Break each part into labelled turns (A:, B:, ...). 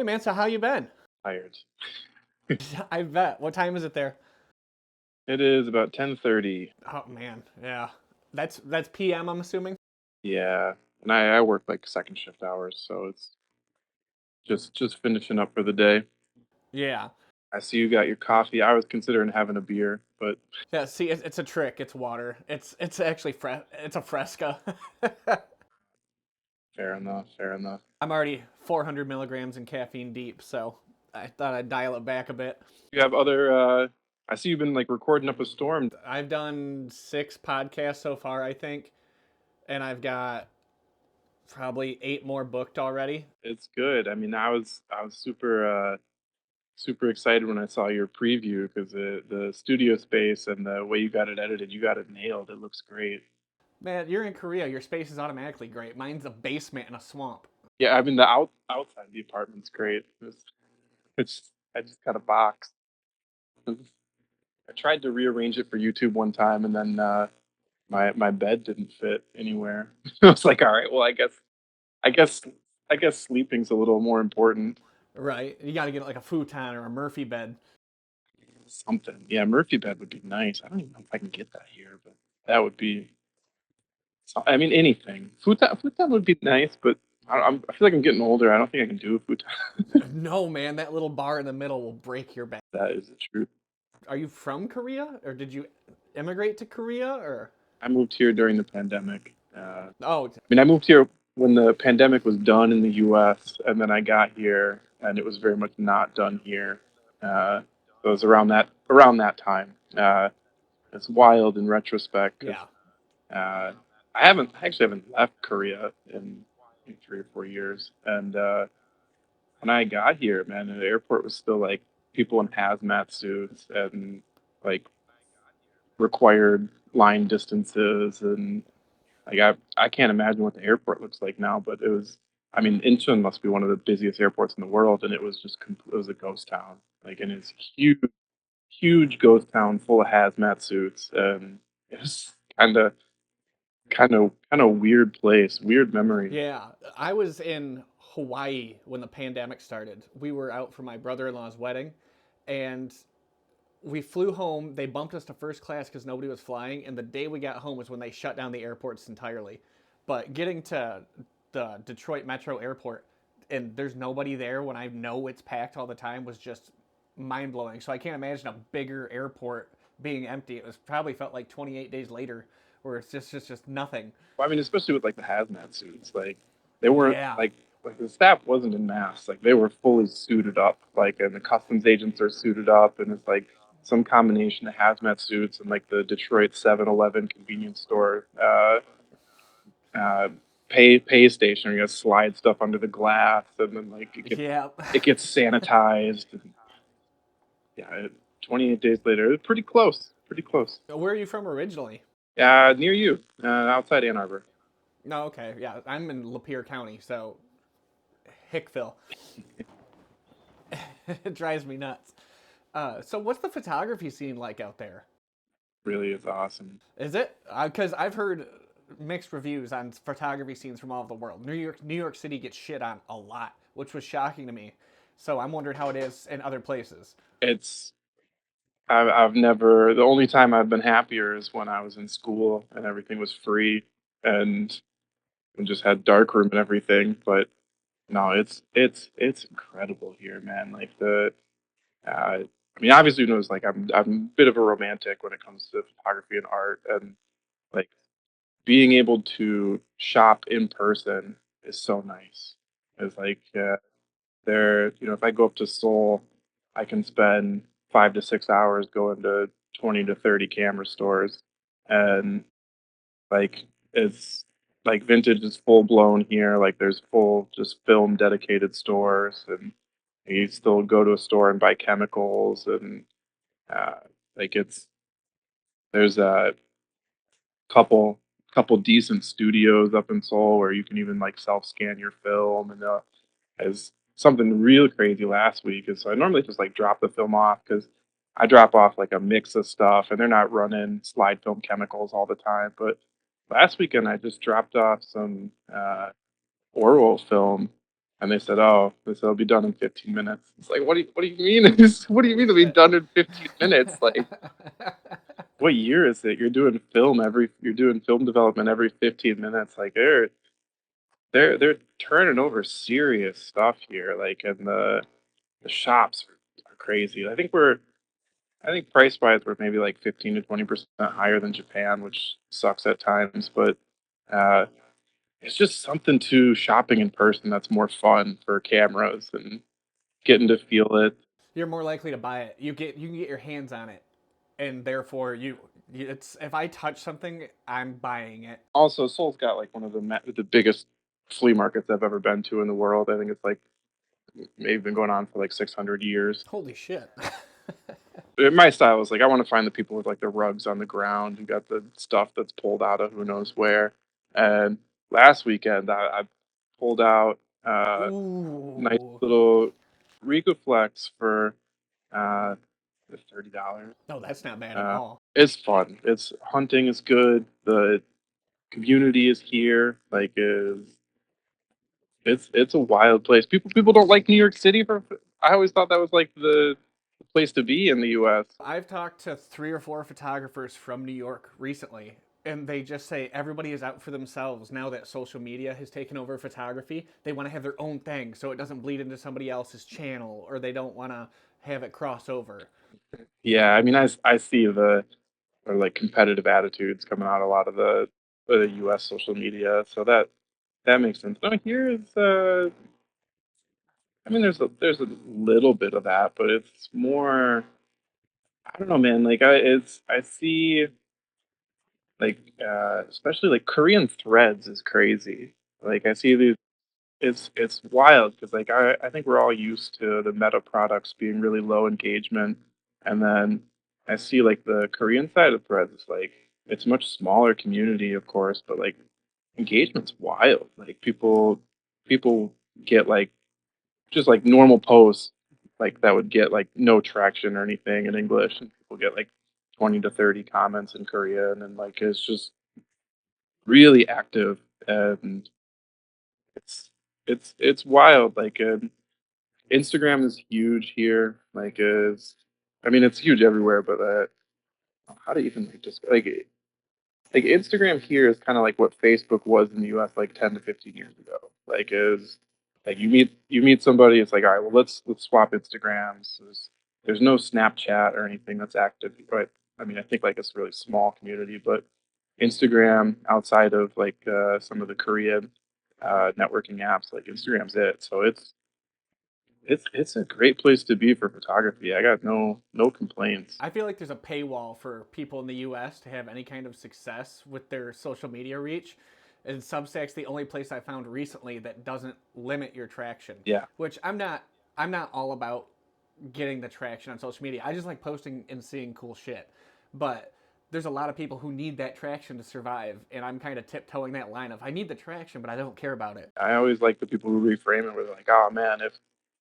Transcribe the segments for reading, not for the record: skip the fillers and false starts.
A: Hey man, so how you been?
B: Tired.
A: I bet. What time is it there?
B: It is about 10:30.
A: Oh man, yeah. That's PM, I'm assuming.
B: Yeah, and I work like second shift hours, so it's just finishing up for the day.
A: Yeah.
B: I see you got your coffee. I was considering having a beer, but
A: Yeah, see, it's a trick. It's water. It's actually it's a Fresca.
B: fair enough, fair enough.
A: I'm already 400 milligrams in caffeine deep, so I thought I'd dial it back a bit.
B: You have other I see you've been like recording up a storm.
A: I've done 6 podcasts so far, I think, and I've got probably 8 more booked already.
B: It's good. I mean, I was super excited when I saw your preview because the studio space and the way you got it edited, you got it nailed. It looks great.
A: Man, you're in Korea. Your space is automatically great. Mine's a basement in a swamp.
B: Yeah, I mean the outside of the apartment's great. It's I just got a box. I tried to rearrange it for YouTube one time, and then my bed didn't fit anywhere. I was like, all right, well, I guess I guess sleeping's a little more important.
A: Right? You got to get like a futon or a Murphy bed.
B: Something, yeah. Murphy bed would be nice. I don't even know if I can get that here, but that would be. I mean, anything. Futon would be nice, but I feel like I'm getting older. I don't think I can do a futon.
A: No, man, that little bar in the middle will break your back.
B: That is the truth.
A: Are you from Korea, or did you immigrate to Korea, or?
B: I moved here during the pandemic.
A: Oh,
B: I mean, I moved here when the pandemic was done in the U.S., and then I got here, and it was very much not done here. So it was around that time. It's wild in retrospect because
A: yeah.
B: uh, I actually haven't left Korea in 3 or 4 years, and when I got here, man, the airport was still like people in hazmat suits and like required line distances and like I can't imagine what the airport looks like now, but it was. I mean, Incheon must be one of the busiest airports in the world, and it was just it was a ghost town. Like, and it's huge ghost town full of hazmat suits, and it's kind of weird place, weird memories.
A: Yeah, I was in Hawaii when the pandemic started. We were out for my brother-in-law's wedding, and we flew home. They bumped us to first class because nobody was flying, and the day we got home was when they shut down the airports entirely. But getting to the Detroit Metro Airport and there's nobody there when I know it's packed all the time was just mind blowing. So I can't imagine a bigger airport being empty. It was probably felt like 28 days later, where it's just nothing.
B: Well, I mean, especially with like the hazmat suits, like they weren't
A: Yeah,
B: like the staff wasn't in masks, like they were fully suited up, like and the customs agents are suited up, and it's like some combination of hazmat suits and like the Detroit 7-Eleven convenience store uh, pay station. You got to slide stuff under the glass, and then like
A: yeah.
B: it gets sanitized. And, yeah, 28 days later, it's pretty close, pretty close.
A: Where are you from originally?
B: Near you, outside Ann Arbor.
A: No, okay, yeah, I'm in Lapeer County, so Hickville. It drives me nuts. So what's the photography scene like out there?
B: Really is awesome.
A: Is it? Because I've heard mixed reviews on photography scenes from all over the world. New York City gets shit on a lot, which was shocking to me. So I'm wondering how it is in other places.
B: It's I've never. The only time I've been happier is when I was in school and everything was free and we just had darkroom and everything. But no, it's incredible here, man. Like I mean, obviously, you know, it's like I'm a bit of a romantic when it comes to photography and art, and like being able to shop in person is so nice. It's like you know, if I go up to Seoul, I can spend 5 to 6 hours going to 20 to 30 camera stores, and like it's like vintage is full blown here. Like there's full just film dedicated stores, and you still go to a store and buy chemicals, and uh, like there's a couple couple decent studios up in Seoul where you can even like self scan your film and as something real crazy last week is so I normally just like drop the film off because I drop off like a mix of stuff and they're not running slide film chemicals all the time. But last weekend I just dropped off some oral film and they said it'll be done in 15 minutes. It's like, what do you mean? What do you
A: Holy
B: mean it'll be
A: shit.
B: done in 15 minutes? Like, what year is it? You're doing film development every 15 minutes. Like, they're turning over serious stuff here. Like, and the shops are crazy. I think price wise we're maybe like 15 to 20% higher than Japan, which sucks at times, but uh it's just something to shopping in person that's more fun for cameras and getting to feel it.
A: You're more likely to buy it. You can get your hands on it, and therefore it's if I touch something, I'm buying it.
B: Also, Seoul's got like one of the biggest flea markets I've ever been to in the world. I think it's like maybe been going on for like 600 years.
A: Holy shit.
B: My style is like I want to find the people with like the rugs on the ground who got the stuff that's pulled out of who knows where. And last weekend I pulled out nice
A: Ooh.
B: little Flex for uh $30.
A: No, that's not bad at all.
B: It's fun. It's hunting is good. The community is here. Like is it's a wild place. People don't like New York City for. I always thought that was like the place to be in the U.S.
A: I've talked to 3 or 4 photographers from New York recently, and they just say everybody is out for themselves now that social media has taken over photography. They want to have their own thing so it doesn't bleed into somebody else's channel, or they don't want to have it cross over.
B: Yeah, I mean, I see the or like competitive attitudes coming out a lot of the U.S. social media, so that makes sense. No, here is I mean, there's a little bit of that, but it's more. I don't know, man. Like I see like especially like Korean threads is crazy. Like I see these. It's wild because like I think we're all used to the meta products being really low engagement, and then I see like the Korean side of threads is like it's a much smaller community, of course, but like engagement's wild. Like people get like just like normal posts like that would get like no traction or anything in English, and people get like 20 to 30 comments in Korean, and like it's just really active, and it's it's wild. Like Instagram is huge here. Like is I mean it's huge everywhere, but how to even like just like Instagram here is kind of like what Facebook was in the US like 10 to 15 years ago. Like is like you meet somebody, it's like, all right, well let's swap Instagrams. There's no Snapchat or anything that's active. But I mean, I think like it's a really small community, but Instagram outside of like some of the Korean networking apps, like Instagram's it. So it's a great place to be for photography. I got no complaints.
A: I feel like there's a paywall for people in the US to have any kind of success with their social media reach. And Substack's the only place I found recently that doesn't limit your traction,
B: Yeah.
A: which I'm not all about getting the traction on social media. I just like posting and seeing cool shit. But there's a lot of people who need that traction to survive, and I'm kind of tiptoeing that line of I need the traction, but I don't care about it.
B: I always like the people who reframe it where they're like, "Oh man,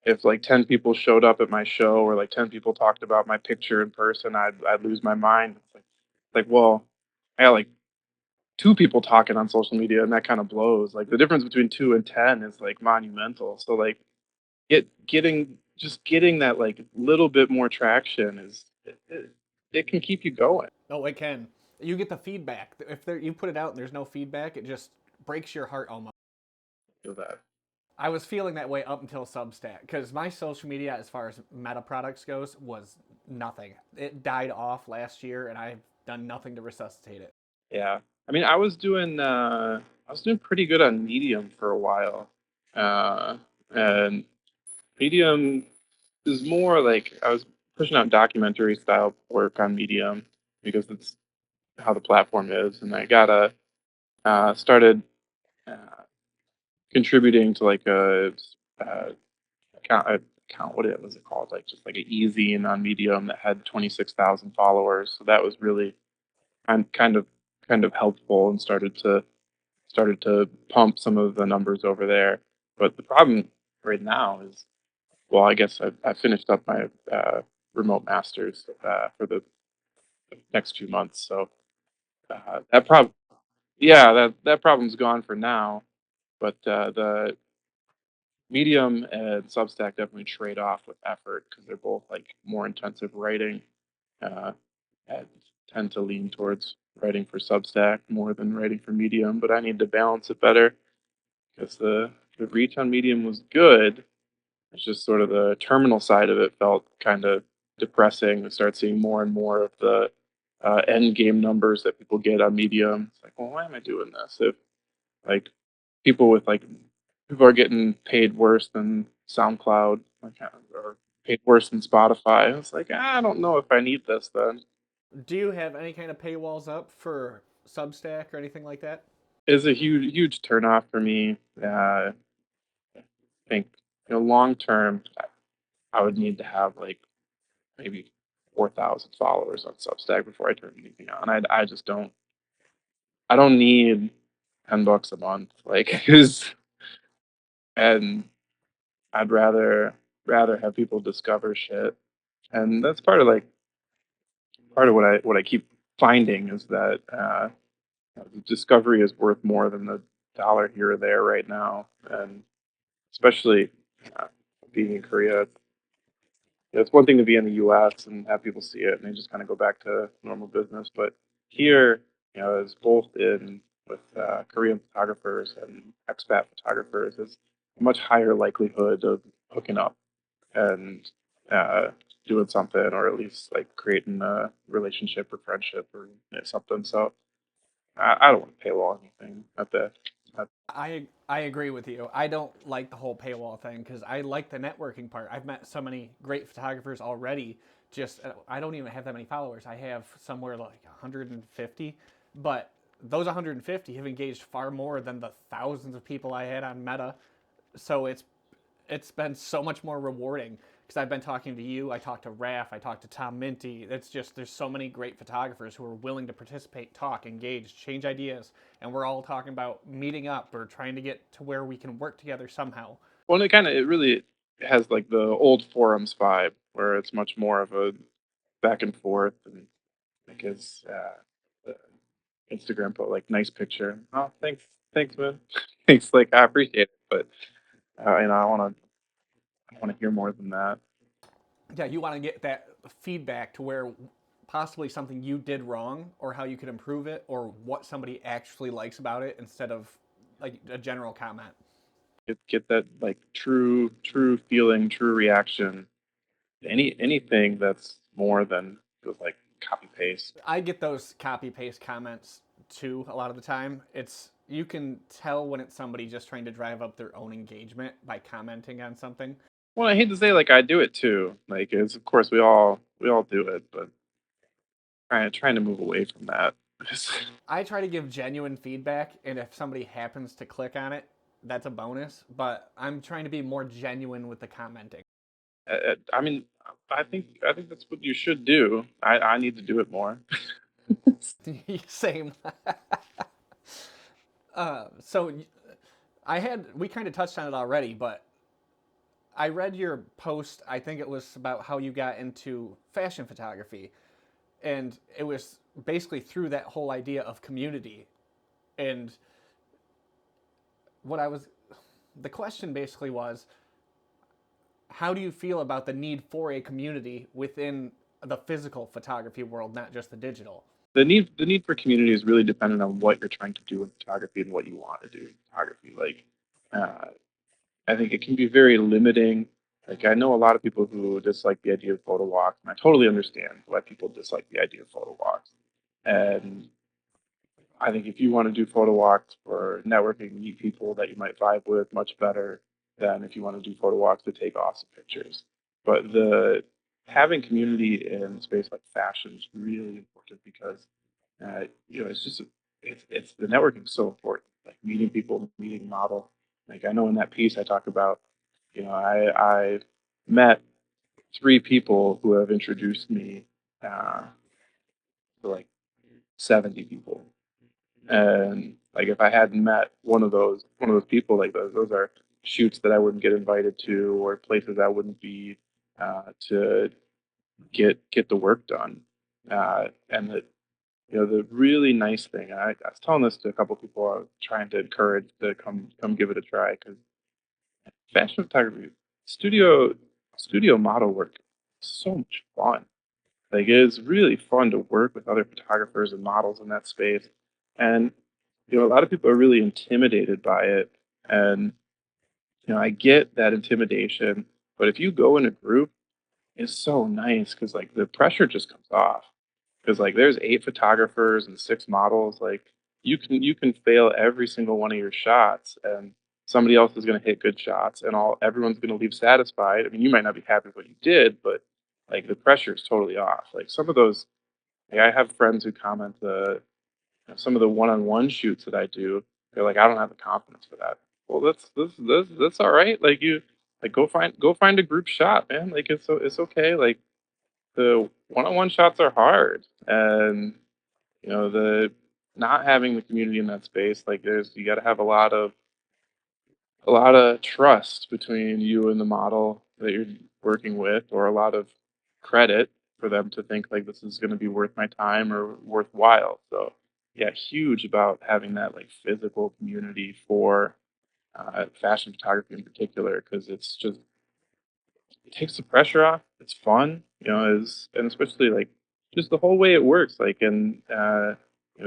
B: if like 10 people showed up at my show or like 10 people talked about my picture in person, I'd lose my mind." It's like, well, I got like 2 people talking on social media and that kind of blows. Like the difference between 2 and 10 is like monumental. So like getting that like little bit more traction is it can keep you going.
A: Oh, it can. You get the feedback. If you put it out and there's no feedback, it just breaks your heart almost.
B: Feel that.
A: I was feeling that way up until Substack because my social media, as far as meta products goes, was nothing. It died off last year, and I've done nothing to resuscitate it.
B: Yeah. I mean, I was doing pretty good on Medium for a while. And Medium is more like I was pushing out documentary style work on Medium because it's how the platform is, and I got a started uh, contributing to like a account. What was it called? Like just like an e-zine on Medium that had 26,000 followers. So that was really kind of kind of helpful and started to pump some of the numbers over there. But the problem right now is, well, I guess I finished up my remote masters for the next few months. So that problem, yeah, that problem's gone for now. But Medium and Substack definitely trade off with effort because they're both like more intensive writing. Uh, I tend to lean towards writing for Substack more than writing for Medium, but I need to balance it better because the reach on Medium was good. It's just sort of the terminal side of it felt kind of depressing. We start seeing more and more of the end game numbers that people get on Medium. It's like, well, why am I doing this? If like people with like people are getting paid worse than SoundCloud, like, or paid worse than Spotify. It's like, I don't know if I need this then.
A: Do you have any kind of paywalls up for Substack or anything like that?
B: It's a huge turnoff for me. I think long term, I would need to have like maybe 4,000 followers on Substack before I turn anything on. I just don't. I don't need $10 a month. Like, and I'd rather have people discover shit. And that's part of what I keep finding is that the discovery is worth more than the dollar here or there right now, and especially uh, being in Korea, it's one thing to be in the U.S. and have people see it and they just kind of go back to normal business, but here, as both in with Korean photographers and expat photographers, is a much higher likelihood of hooking up and uh, doing something, or at least like creating a relationship or friendship or something. So I don't want to paywall anything at the. At,
A: I agree with you. I don't like the whole paywall thing because I like the networking part. I've met so many great photographers already. Just I don't even have that many followers. I have somewhere like 150, but those 150 have engaged far more than the thousands of people I had on Meta. So it's been so much more rewarding because I've been talking to you. I talked to Raph. I talked to Tom Minty. It's just there's so many great photographers who are willing to participate, talk, engage, change ideas, and we're all talking about meeting up or trying to get to where we can work together somehow.
B: well, it really has like the old forums vibe where it's much more of a back and forth, and because Instagram put like nice picture. Oh, thanks, man. Thanks, like I appreciate it, but I want to hear more than that.
A: Yeah, you want to get that feedback to where possibly something you did wrong or how you could improve it or what somebody actually likes about it instead of like a general comment.
B: Get that like true feeling, true reaction. Anything that's more than just like copy paste.
A: I get those copy paste comments too a lot of the time. It's you can tell when it's somebody just trying to drive up their own engagement by commenting on something.
B: Well, I hate to say like I do it too. Like it's of course we all do it, but trying to move away from that.
A: I try to give genuine feedback, and if somebody happens to click on it, that's a bonus. But I'm trying to be more genuine with the commenting.
B: I mean, I think that's what you should do. I need to do it more.
A: Same. So I had we kind of touched on it already, but I read your post. I think it was about how you got into fashion photography, and it was basically through that whole idea of community. And what I was, the question basically was, how do you feel about the need for a community within the physical photography world, not just the digital?
B: The need for community is really dependent on what you're trying to do in photography and what you want to do in photography. Like, uh, I think it can be very limiting. Like, I know a lot of people who dislike the idea of photo walks, and I totally understand why people dislike the idea of photo walks. And I think if you want to do photo walks for networking, meet people that you might vibe with much better than if you want to do photo walks to take awesome pictures. But the having community in space like fashion is really important because it's just it's the networking is so important. Like meeting people, meeting model. Like I know in that piece I talk about, I met three people who have introduced me uh, to like 70 people, and like if I hadn't met one of those people, like those are shoots that I wouldn't get invited to, or places I wouldn't be to get the work done. And the really nice thing, I was telling this to a couple people I was trying to encourage to come give it a try because fashion photography, studio studio model work, is so much fun. Like it's really fun to work with other photographers and models in that space. And a lot of people are really intimidated by it. And I get that intimidation, but if you go in a group, it's so nice because like the pressure just comes off. Because like there's 8 photographers and 6 models, like you can fail every single one of your shots and somebody else is gonna hit good shots and everyone's gonna leave satisfied. I mean, you might not be happy with what you did, but like the pressure is totally off. Like some of those like I have friends who comment some of the one-on-one shoots that I do, they're like, I don't have the confidence for that. Well, that's all right. Like you like go find a group shot, man. Like it's okay. Like the one-on-one shots are hard, and the not having the community in that space, like you got to have a lot of trust between you and the model that you're working with, or a lot of credit for them to think like this is going to be worth my time or worthwhile. So yeah, huge about having that like physical community for fashion photography in particular, because it takes the pressure off. It's fun, and especially like just the whole way it works. Like, and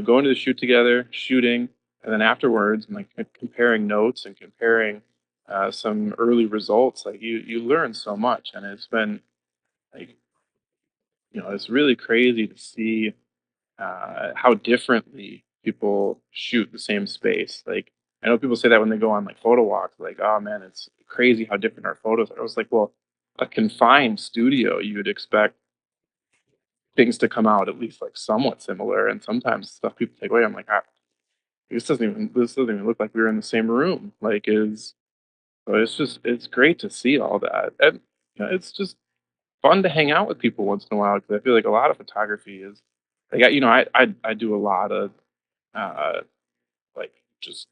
B: going to the shoot together, shooting, and then afterwards, and like comparing notes and comparing some early results. Like you learn so much, and it's been like it's really crazy to see how differently people shoot the same space. Like I know people say that when they go on like photo walks, like, oh man, it's crazy how different our photos are. I was like, well, a confined studio, you would expect things to come out at least like somewhat similar. And sometimes stuff people take away, I'm like, this doesn't even look like we were in the same room. Like is so it's great to see all that. And it's just fun to hang out with people once in a while because I feel like a lot of photography is like I do a lot of uh like just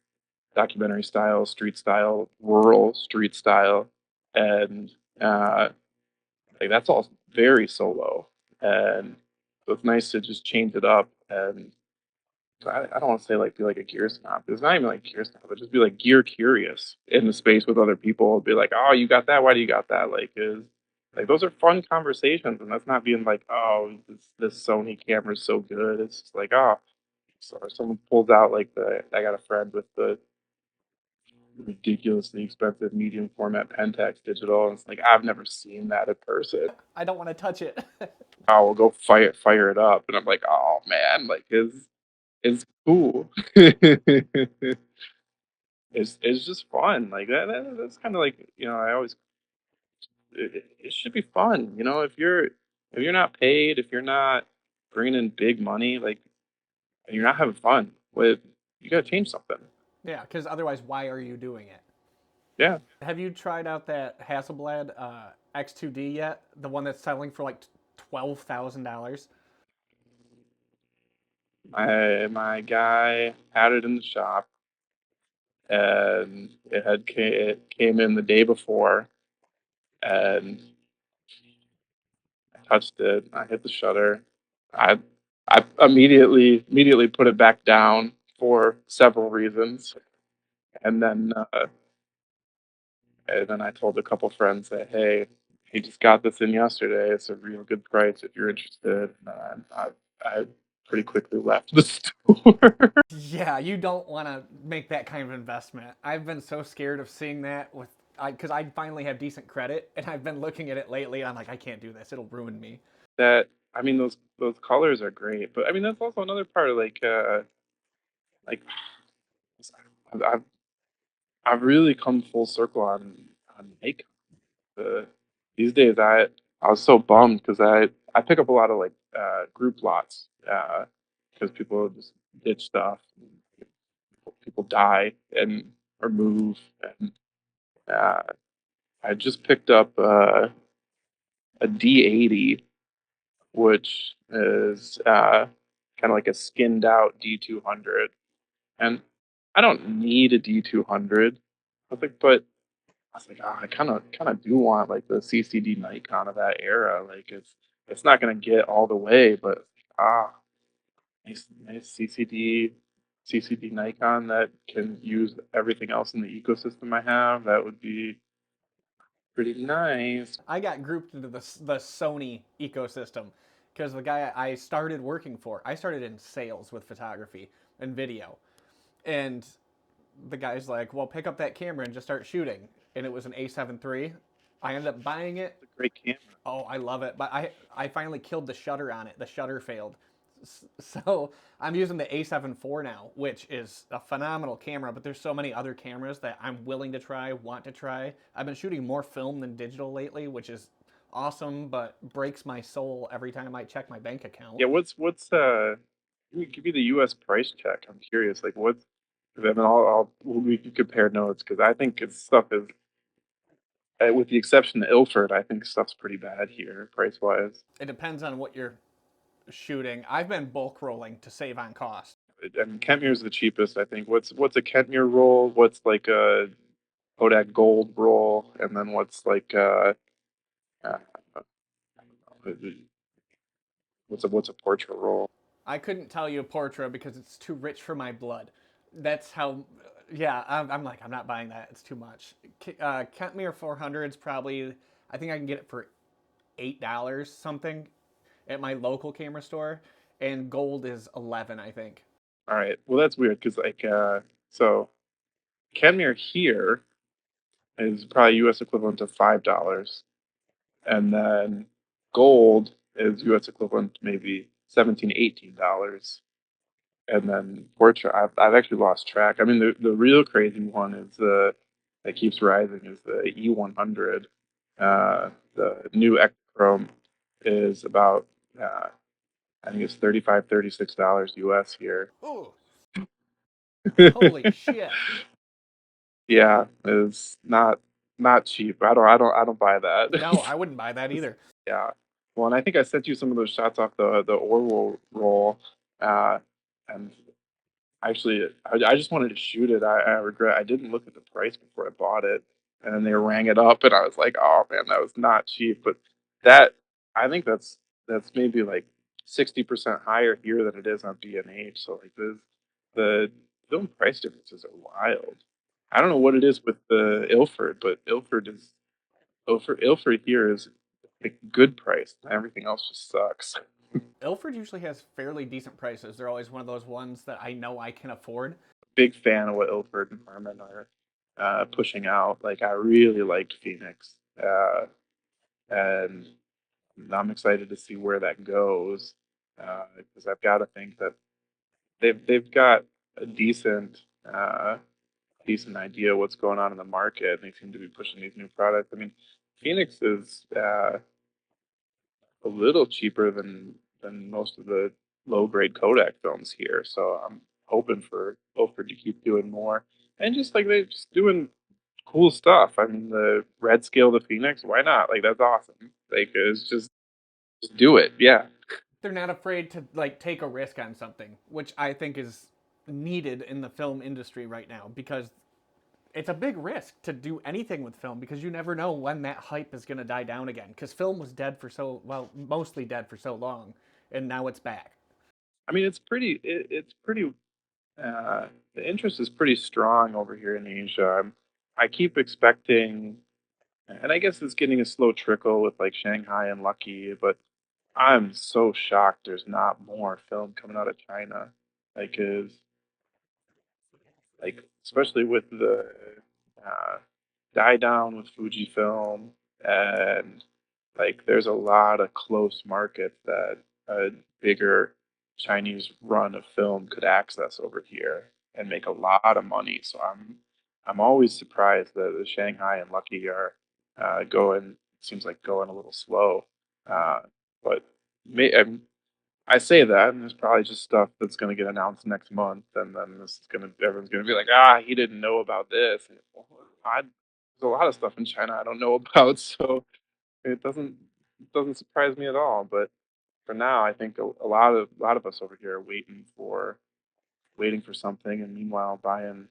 B: documentary style, street style, rural street style, and like that's all very solo. And so it's nice to just change it up. And I don't want to say like be like a gear snob. It's not even like gear snob, but just be like gear curious in the space with other people. Be like, oh, you got that? Why do you got that? Like, is like those are fun conversations, and that's not being like, oh, this Sony camera is so good. It's just like, oh, so if someone pulls out like I got a friend with the ridiculously expensive medium format Pentax digital, and it's like I've never seen that in person.
A: I don't want to touch it.
B: Oh, we'll go fire it up, and I'm like, oh man, like is cool. It's just fun. Like that's kind of like I always it should be fun. If you're not paid, if you're not bringing in big money, like and you're not having fun with, you gotta change something.
A: Yeah, because otherwise, why are you doing it?
B: Yeah,
A: Have you tried out that Hasselblad X2D yet? The one that's selling for like $12,000.
B: my guy had it in the shop, and it came in the day before, and I touched it. I hit the shutter. I I immediately put it back down for several reasons, and then I told a couple friends that, hey, he just got this in yesterday. It's a real good price if you're interested. And I pretty quickly left the store.
A: Yeah, you don't want to make that kind of investment. I've been so scared of seeing that with because I finally have decent credit, and I've been looking at it lately, and I'm like, I can't do this. It'll ruin me.
B: That I mean, those colors are great, but I mean that's also another part of like I've I've really come full circle on makeup. Uh, these days I was so bummed because I pick up a lot of like group lots because people just ditch stuff, people die and or move, and uh, I just picked up a D80, which is kind of like a skinned out D200, and I don't need a D200. But I was like, oh, I kind of do want like the CCD Nikon of that era. Like it's not gonna get all the way, but ah, nice CCD Nikon that can use everything else in the ecosystem I have. That would be. Pretty nice.
A: I got grouped into the Sony ecosystem because the guy I started working for, I started in sales with photography and video. And the guy's like, well, pick up that camera and just start shooting. And it was an A7 III. I ended up buying it.
B: It's a great camera.
A: Oh, I love it. But I finally killed the shutter on it. The shutter failed. So I'm using the A7 IV now, which is a phenomenal camera, but there's so many other cameras that I'm willing to try, want to try. I've been shooting more film than digital lately, which is awesome, but breaks my soul every time I check my bank account.
B: Yeah, what's give me the U.S. price check. I'm curious, like what's then we can compare notes because I think it's stuff is with the exception of Ilford, I think stuff's pretty bad here price wise.
A: It depends on what you're shooting. I've been bulk rolling to save on cost.
B: And Kentmure's the cheapest, I think. What's a Kentmere roll? What's like a Kodak Gold roll? And then what's like uh what's a portrait roll?
A: I couldn't tell you a Portra because it's too rich for my blood. That's how. Yeah, I'm like, I'm not buying that. It's too much. Kentmere 400 is probably. I think I can get it for $8 something at my local camera store, and gold is 11, I think.
B: All right. Well, that's weird because like so Kentmere here is probably U.S. equivalent of $5, and then gold is U.S. equivalent to maybe 17, $18. And then portrait, I've actually lost track. I mean, the real crazy one is the that keeps rising is the E100. The new Echrome is about I think it's $35, $36 US here.
A: Oh, holy shit!
B: Yeah, it's not cheap. I don't buy that.
A: No, I wouldn't buy that either.
B: Yeah. Well, and I think I sent you some of those shots off the Orwell roll, uh, and actually, I just wanted to shoot it. I regret I didn't look at the price before I bought it, and then they rang it up, and I was like, "Oh man, that was not cheap." But that I think that's maybe like 60% higher here than it is on B&H. So like the film price differences are wild. I don't know what it is with the Ilford, but Ilford here is a good price. Everything else just sucks.
A: Ilford usually has fairly decent prices. They're always one of those ones that I know I can afford.
B: Big fan of what Ilford and Harmon are pushing out. Like I really liked Phoenix, and I'm excited to see where that goes because I've got to think that they've got a uh, decent idea what's going on in the market, and they seem to be pushing these new products. I mean, Phoenix is a little cheaper than most of the low grade Kodak films here. So I'm hoping for Ilford to keep doing more and just like they're just doing cool stuff. I mean, the red scale to Phoenix, why not? Like that's awesome. Like it's just do it. Yeah.
A: They're not afraid to like take a risk on something, which I think is needed in the film industry right now because it's a big risk to do anything with film because you never know when that hype is going to die down again because film was dead for so well mostly dead for so long and now it's back.
B: I mean, it's pretty. Uh, the interest is pretty strong over here in Asia. I keep expecting, and I guess it's getting a slow trickle with like Shanghai and Lucky, but I'm so shocked there's not more film coming out of China. Like, is like especially with the uh, die down with Fujifilm, and like there's a lot of close markets that a bigger Chinese run of film could access over here and make a lot of money. So I'm always surprised that the Shanghai and Lucky are going seems like going a little slow, uh, but I say that, and there's probably just stuff that's going to get announced next month, and then everyone's going to be like, ah, he didn't know about this. And, well, there's a lot of stuff in China I don't know about, so it doesn't surprise me at all. But for now, I think a lot of us over here are waiting for something, and meanwhile buying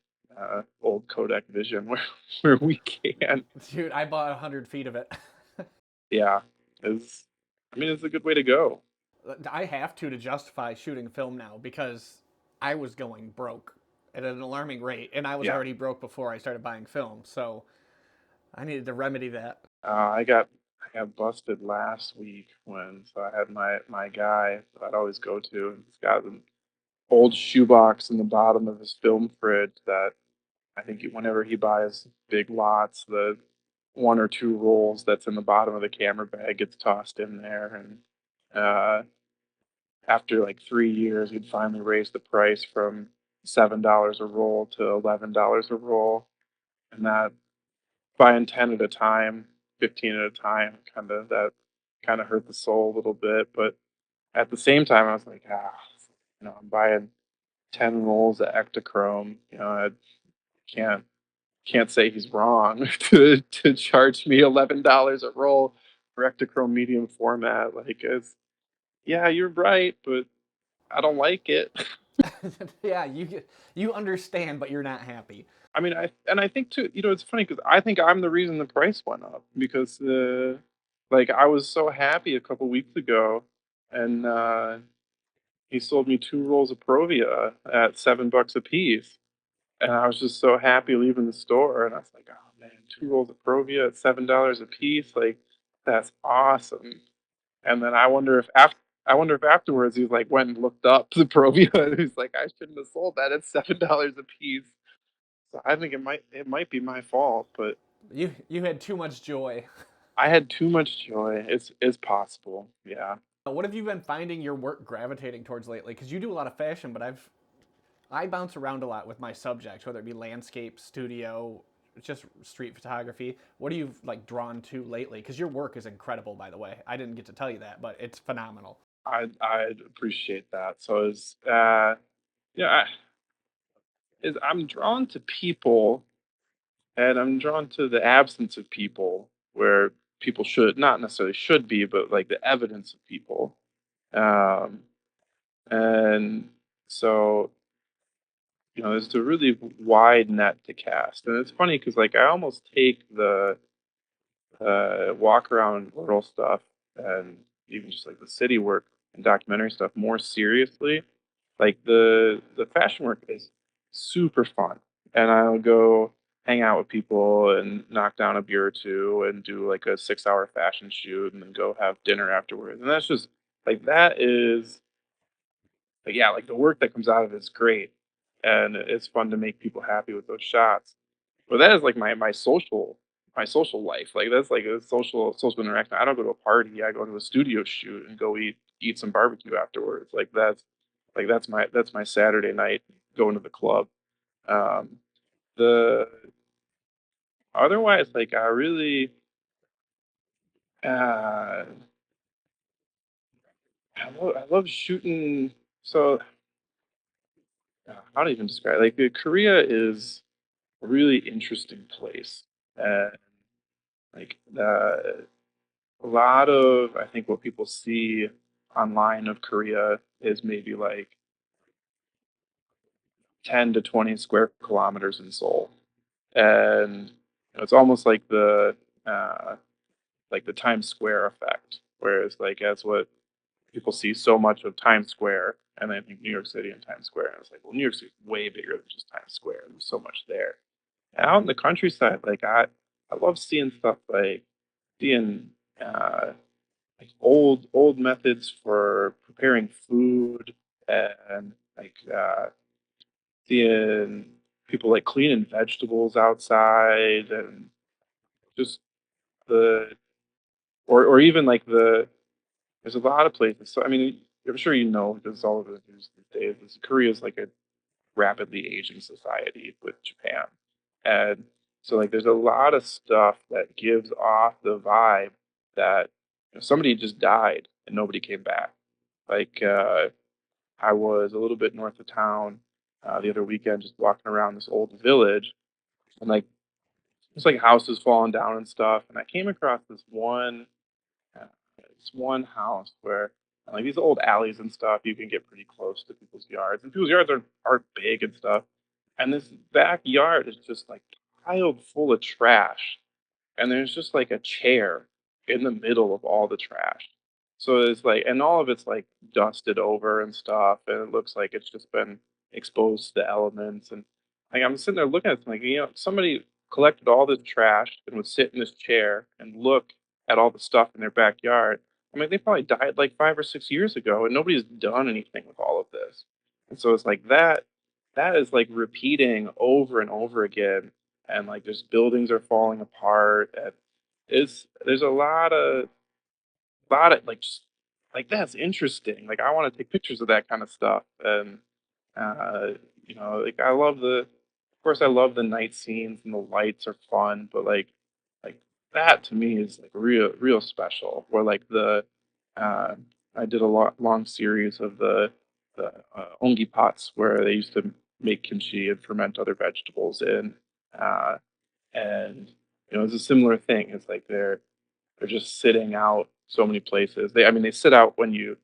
B: old Kodak Vision where we can.
A: Dude, I bought 100 feet of it.
B: Yeah, is I mean it's a good way to go.
A: I have to justify shooting film now because I was going broke at an alarming rate and I was
B: Yeah.
A: already broke before I started buying film. So I needed to remedy that.
B: I got busted last week when so I had my guy that I'd always go to, and he's got an old shoebox in the bottom of his film fridge that I think whenever he buys big lots, the one or two rolls that's in the bottom of the camera bag gets tossed in there, and uh, after like 3 years, he'd finally raised the price from $7 a roll to $11 a roll, and that buying 10 at a time, 15 at a time, kind of hurt the soul a little bit. But at the same time, I was like, I'm buying 10 rolls of Ectochrome. I can't can't say he's wrong to charge me $11 a roll for Ectochrome medium format. Like, yeah, you're right, but I don't like it.
A: Yeah, you understand, but you're not happy.
B: I mean, I think too. It's funny because I think I'm the reason the price went up because like I was so happy a couple weeks ago, and he sold me two rolls of Provia at $7 a piece, and I was just so happy leaving the store, and I was like, oh man, two rolls of Provia at $7 a piece, like that's awesome. And then I wonder if afterwards he like went and looked up the Provia, and he's like, I shouldn't have sold that at $7 a piece. So I think it might be my fault, but
A: You had too much joy.
B: I had too much joy. It's possible. Yeah.
A: What have you been finding your work gravitating towards lately? Because you do a lot of fashion, but I bounce around a lot with my subjects, whether it be landscape, studio, just street photography. What are you like drawn to lately? Because your work is incredible, by the way. I didn't get to tell you that, but it's phenomenal.
B: I'd appreciate that. So is yeah, is I'm drawn to people, and I'm drawn to the absence of people where people should not necessarily should be, but like the evidence of people. Um and so there's a really wide net to cast, and it's funny because like I almost take the walk around rural stuff and even just like the city work and documentary stuff more seriously. Like the fashion work is super fun, and I'll go hang out with people and knock down a beer or two and do like a 6 hour fashion shoot and then go have dinner afterwards. And that's just like that is like yeah, like the work that comes out of it is great, and it's fun to make people happy with those shots. But that is like my social life. Like that's like a social interaction. I don't go to a party. I go to a studio shoot and go eat some barbecue afterwards. Like that's my Saturday night going to the club. Um, the otherwise like I really uh, I love shooting. So how do I even describe it? Like Korea is a really interesting place. And like a lot of I think what people see online of Korea is maybe like 10 to 20 square kilometers in Seoul, and it's almost uh, like the Times Square effect. Whereas like that's what people see so much of Times Square, and I think New York City and Times Square, and it's like well, New York City is way bigger than just Times Square. There's so much there. And out in the countryside, like I love seeing stuff like seeing. Uh, like old methods for preparing food, and like seeing people like cleaning vegetables outside, and just the or even like there's a lot of places. So I mean, I'm sure because all of the news these days is Korea is like a rapidly aging society with Japan, and so like there's a lot of stuff that gives off the vibe that somebody just died and nobody came back. Like I was a little bit north of town the other weekend, just walking around this old village, and like it's like houses falling down and stuff. And I came across uh, this one house where like these old alleys and stuff, you can get pretty close to people's yards, and people's yards are big and stuff. And this backyard is just like piled full of trash, and there's just like a chair in the middle of all the trash. So it's like, and all of it's like dusted over and stuff, and it looks like it's just been exposed to the elements. And like I'm sitting there looking at it, like somebody. collected all this trash and would sit in this chair and look at all the stuff in their backyard. I mean, they probably died like 5 or 6 years ago, and nobody's done anything with all of this. And so it's like that. That is like repeating over and over again, and like just buildings are falling apart, and there's a lot of like just like that's interesting. Like I want to take pictures of that kind of stuff, and uh, like of course, I love the night scenes and the lights are fun, but like that to me is like real special. Or like uh, I did a long series of the ongi pots where they used to make kimchi and ferment other vegetables in, uh, and it's a similar thing. It's like they're just sitting out so many places. I mean, they sit out when you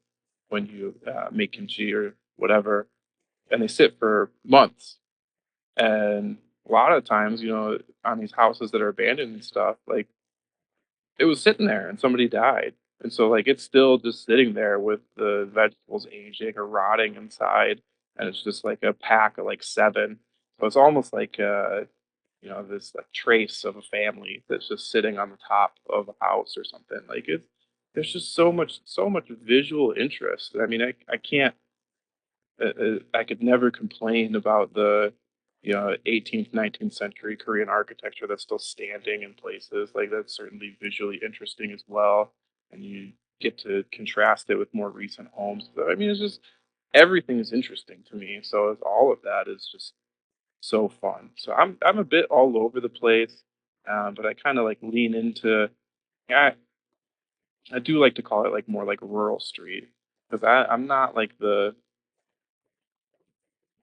B: make kimchi or whatever, and they sit for months. And a lot of times, on these houses that are abandoned and stuff, like it was sitting there and somebody died. And so like it's still just sitting there with the vegetables aging or rotting inside. And it's just like a pack of like seven. So it's almost like this like trace of a family that's just sitting on the top of a house or something. Like there's just so much visual interest. I mean, I can't I could never complain about the 18th, 19th century Korean architecture that's still standing in places. Like that's certainly visually interesting as well, and you get to contrast it with more recent homes. So I mean, it's just everything is interesting to me. So all of that is just so fun. So I'm a bit all over the place, but I kind of like lean into. I do like to call it like more like rural street because I'm not like the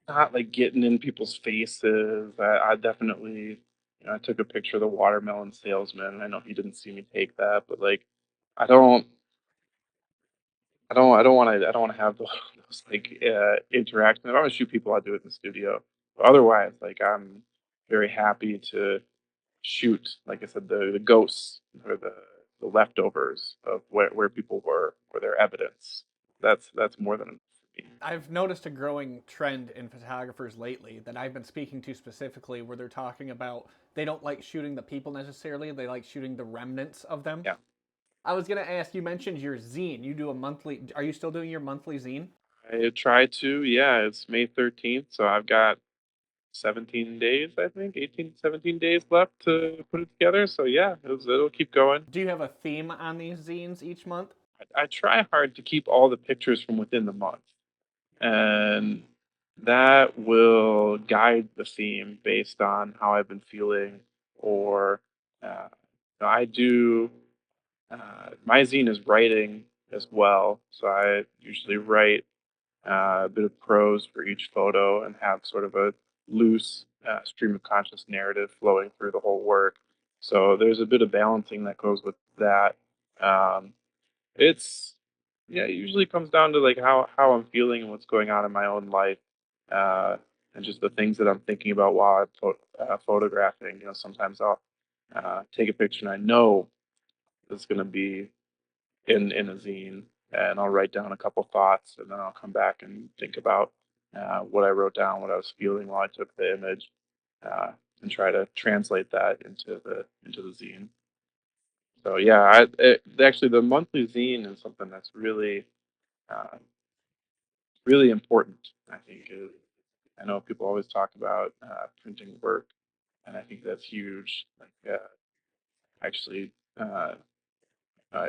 B: not like getting in people's faces. I definitely, I took a picture of the watermelon salesman. I know he didn't see me take that, but like, I don't, I don't want to have those like interactions. If I want to shoot people, I'll do it in the studio. But otherwise, like, I'm very happy to shoot, like I said, the ghosts or the leftovers of where people were or their evidence. That's more than enough for me.
A: I've noticed a growing trend in photographers lately that I've been speaking to specifically where they're talking about they don't like shooting the people necessarily, they like shooting the remnants of them.
B: Yeah.
A: I was going to ask, you mentioned your zine. You do a monthly, are you still doing your monthly zine?
B: I try to, yeah, it's May 13th, so I've got 17 days, I think, 18, 17 days left to put it together. So yeah, it'll keep going.
A: Do you have a theme on these zines each month?
B: I try hard to keep all the pictures from within the month, and that will guide the theme based on how I've been feeling. Or I do my zine is writing as well, so I usually write a bit of prose for each photo and have sort of a loose stream of conscious narrative flowing through the whole work. So there's a bit of balancing that goes with that. Um, it's yeah, it usually comes down to like how I'm feeling and what's going on in my own life, uh, and just the things that I'm thinking about while I'm photographing. Sometimes I'll take a picture and I know it's going to be in a zine, and I'll write down a couple thoughts, and then I'll come back and think about what I wrote down, what I was feeling while I took the image, uh, and try to translate that into the zine. So yeah, actually the monthly zine is something that's uh, really important. I think I know people always talk about printing work, and I think that's huge. Like actually. Uh, uh,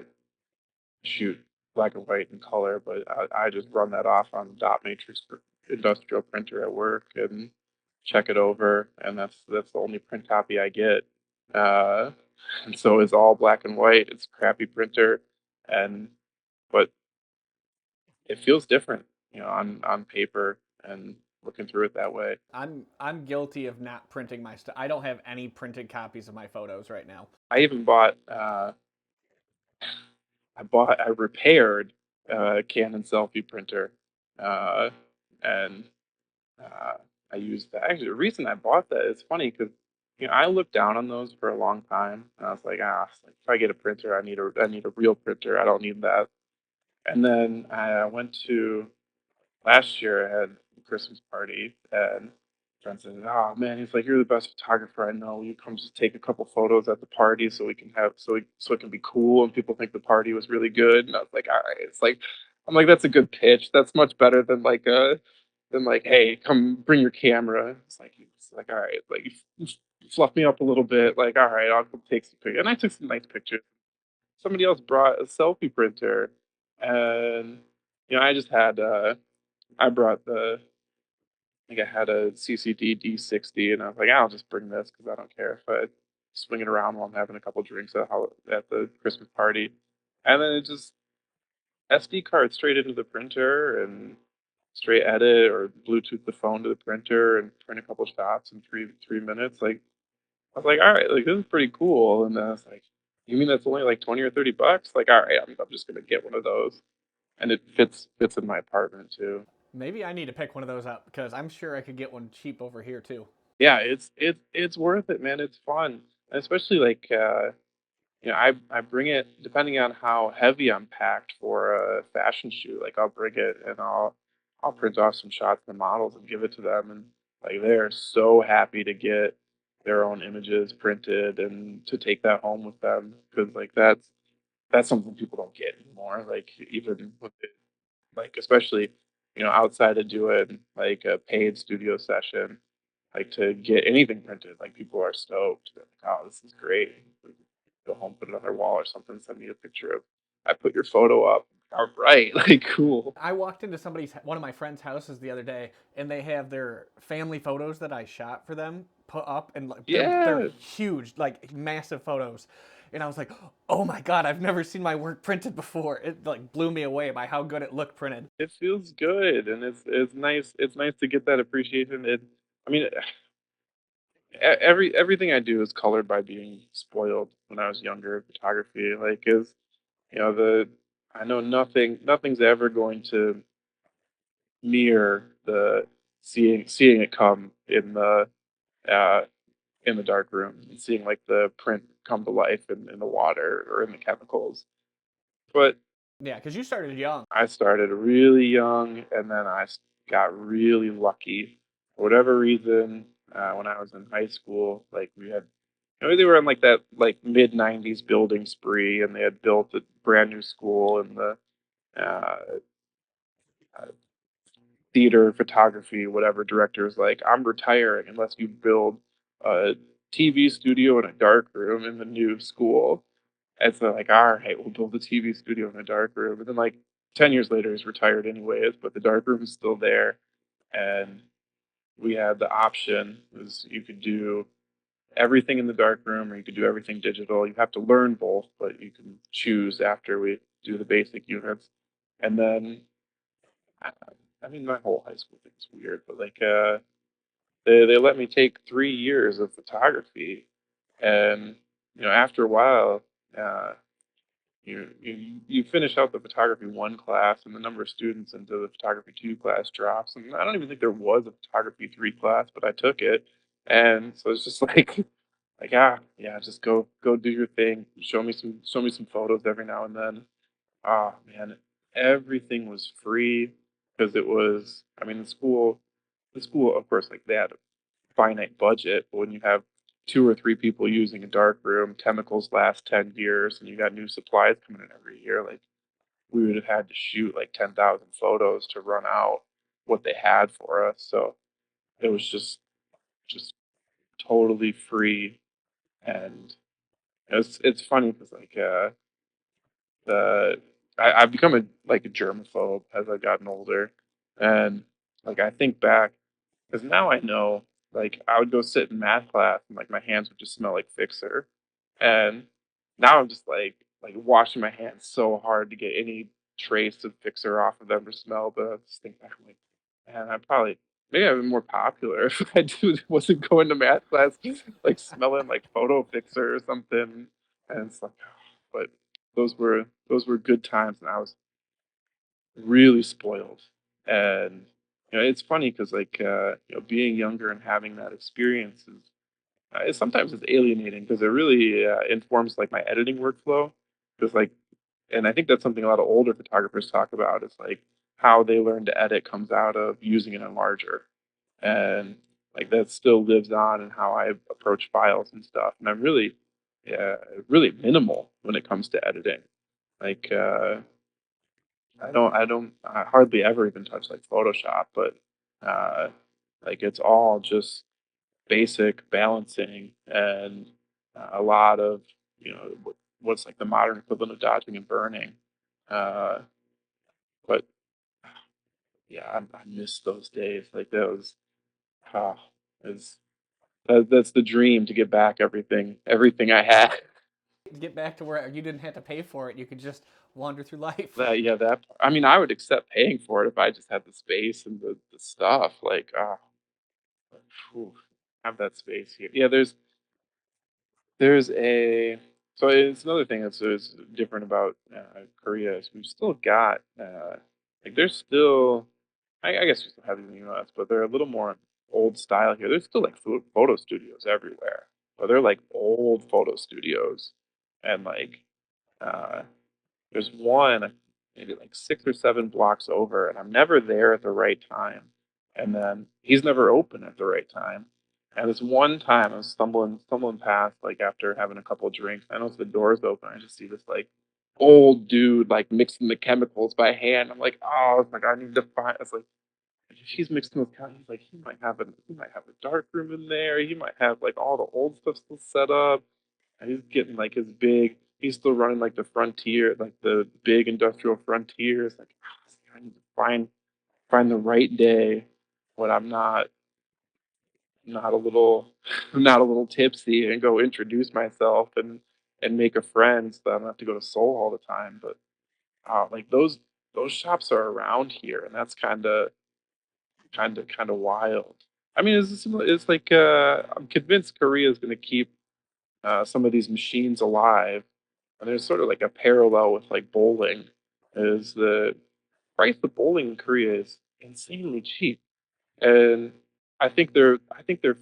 B: Shoot black and white and color, but I just run that off on the dot matrix for industrial printer at work and check it over, and that's the only print copy I get. Uh, and so it's all black and white. It's a crappy printer, and but it feels different, on paper and looking through it that way.
A: I'm guilty of not printing my stuff. I don't have any printed copies of my photos right now.
B: I even I repaired a Canon selfie printer, uh, and Uh, I used that. Actually, the reason I bought that is funny because I looked down on those for a long time, and I was like, it's like, if I get a printer, I need a real printer. I don't need that. And then I went to last year. I had a Christmas party, and friend said, "Oh man," he's like, "You're the best photographer I know. You come just take a couple photos at the party so we can have so it can be cool and people think the party was really good." And I was like, "All right." It's like I'm like, "That's a good pitch. That's much better than like, hey, come bring your camera." It's like, all right, like you fluff me up a little bit. Like, all right, I'll go take some pictures. And I took some nice pictures. Somebody else brought a selfie printer, and I just had I brought the I think I had a CCD D60, and I was like, I'll just bring this because I don't care if I swing it around while I'm having a couple drinks at the Christmas party. And then it just SD card straight into the printer and straight edit or Bluetooth the phone to the printer and print a couple shots in three minutes. Like I was like, all right, like this is pretty cool. And then I was like, you mean that's only like 20 or 30 bucks? Like, all right, I'm just gonna get one of those, and it fits in my apartment too.
A: Maybe I need to pick one of those up because I'm sure I could get one cheap over here too.
B: Yeah, it's worth it, man. It's fun, and especially like I bring it depending on how heavy I'm packed for a fashion shoot. Like I'll bring it and I'll print off some shots of the models and give it to them, and like they're so happy to get their own images printed and to take that home with them because like that's something people don't get anymore. Like even with it, like especially outside of doing like a paid studio session, like to get anything printed, like people are stoked. They're like, "Oh, this is great." Go home, put it on their wall or something. Send me a picture of I put your photo up. All right, like cool.
A: I walked into one of my friends' houses the other day, and they have their family photos that I shot for them put up, and like they're
B: Yeah,
A: huge, like massive photos. And I was like, oh my god, I've never seen my work printed before. It like blew me away by how good it looked printed.
B: it feels good, and it's nice. It's nice to get that appreciation. I mean, everything I do is colored by being spoiled when I was younger. Photography, like, is the I know nothing's ever going to mirror the seeing it come uh in the dark room and seeing like the print come to life in the water or in the chemicals. But
A: Yeah, because you started young.
B: I started really young, and then got really lucky. For whatever reason, when I was in high school, like we had, they were in like that like mid '90s building spree, and they had built a brand new school, and the uh, uh, theater photography, whatever director is like, I'm retiring unless you build a TV studio and a dark room in the new school. And so like, all right, we'll build a TV studio in a dark room. And then like 10 years later, he's retired anyways, but the dark room is still there. And we had the option was you could do everything in the dark room or you could do everything digital. You have to learn both, but you can choose after we do the basic units. And then I, I mean, my whole high school thing is weird, but like they let me take 3 years of photography, and after a while, uh, you finish out the photography one class, and the number of students into the photography two class drops, and I don't even think there was a photography three class, but I took it, and so it's just like yeah, just go do your thing, show me some photos every now and then. Oh man, everything was free because it was. I mean, the school, of course, like they had a finite budget, but when you have two or three people using a dark room, chemicals last 10 years, and you got new supplies coming in every year, like we would have had to shoot like 10,000 photos to run out what they had for us. So it was just totally free, and it's funny because like the I've become a germaphobe as I've gotten older, and like I think back because now I know like I would go sit in math class and like my hands would just smell like fixer, and now I'm just like washing my hands so hard to get any trace of fixer off of them or smell. But I just think back, I'm like, man, I probably maybe I'd been more popular if wasn't going to math class like smelling like photo fixer or something, and it's like, but those were good times, and I was really spoiled. And it's funny because like being younger and having that experience sometimes it's alienating because it really informs like my editing workflow. Because like, and I think that's something a lot of older photographers talk about. Is like how they learn to edit comes out of using an enlarger, and like that still lives on in how I approach files and stuff. And I'm really, yeah, really minimal when it comes to editing. Like I hardly ever even touch like Photoshop, but uh, like it's all just basic balancing and a lot of what's like the modern equivalent of dodging and burning. Uh, but yeah, I miss those days. Like that was, ah, is that's the dream to get back everything I had.
A: Get back to where you didn't have to pay for it. You could just wander through life.
B: That yeah, that I mean, I would accept paying for it if I just had the space and the stuff. Like, phew, have that space here. Yeah, there's a so it's another thing that's different about Korea is we've still got like there's still I guess we still have these in the U.S., but they're a little more old style here. There's still like photo studios everywhere, but they're like old photo studios, and like uh, there's one maybe like 6 or 7 blocks over, and I'm never there at the right time. And then he's never open at the right time. And this one time I was stumbling past like after having a couple of drinks. I notice the door's open. I just see this like old dude like mixing the chemicals by hand. I'm like, oh, it's like I need to find. It's like if he's mixing with chemicals, he's like he might have a dark room in there. He might have like all the old stuff still set up. And he's getting like his big. He's still running like the frontier, like the big industrial frontiers. Like I need to find the right day when I'm not a little not a little tipsy and go introduce myself and make a friend so that I don't have to go to Seoul all the time. But like those shops are around here, and that's kind of wild. I mean, it's like I'm convinced Korea is going to keep some of these machines alive. And there's sort of like a parallel with like bowling, is the price of bowling in Korea is insanely cheap, and I think they're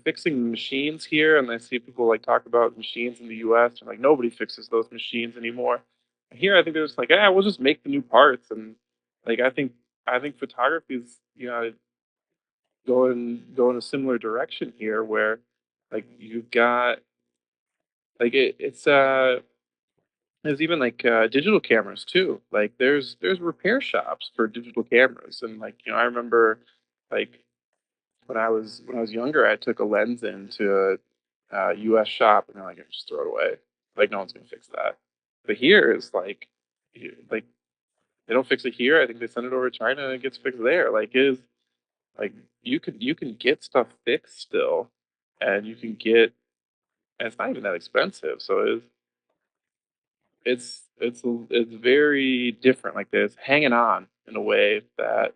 B: fixing the machines here, and I see people like talk about machines in the U.S. and like nobody fixes those machines anymore. And here, I think they're just like, yeah, we'll just make the new parts, and like I think photography is going a similar direction here, where like you've got like there's even like digital cameras too. Like there's repair shops for digital cameras, and like I remember like when I was younger, I took a lens into a U.S. shop, and they're like, just throw it away. Like no one's gonna fix that. But here is like, like they don't fix it here. I think they send it over to China and it gets fixed there. Like it is like you can get stuff fixed still, and you can get and it's not even that expensive. So it's very different. Like this hanging on in a way that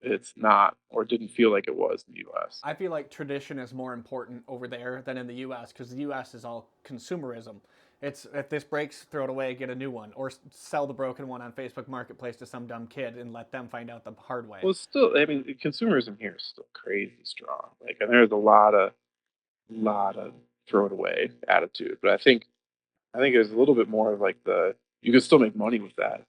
B: it's not or didn't feel like it was in the U.S.
A: I feel like tradition is more important over there than in the U.S. because the U.S. is all consumerism. It's if this breaks, throw it away, get a new one, or sell the broken one on Facebook Marketplace to some dumb kid and let them find out the hard way.
B: Well, it's still, I mean, consumerism here is still crazy strong. Like, and there's a lot of throw it away attitude. But I think there's a little bit more of like you can still make money with that.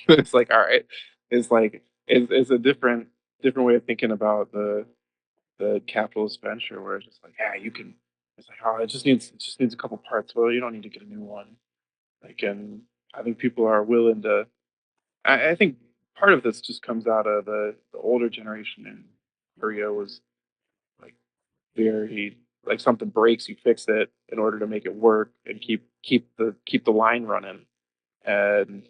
B: It's like, all right, it's like it's a different way of thinking about the capitalist venture, where it's just like, yeah, you can. It's like, oh, it just needs a couple parts. Well, you don't need to get a new one. Like, and I think people are willing to. I think part of this just comes out of the older generation in Korea was like very like something breaks, you fix it in order to make it work and keep the line running. And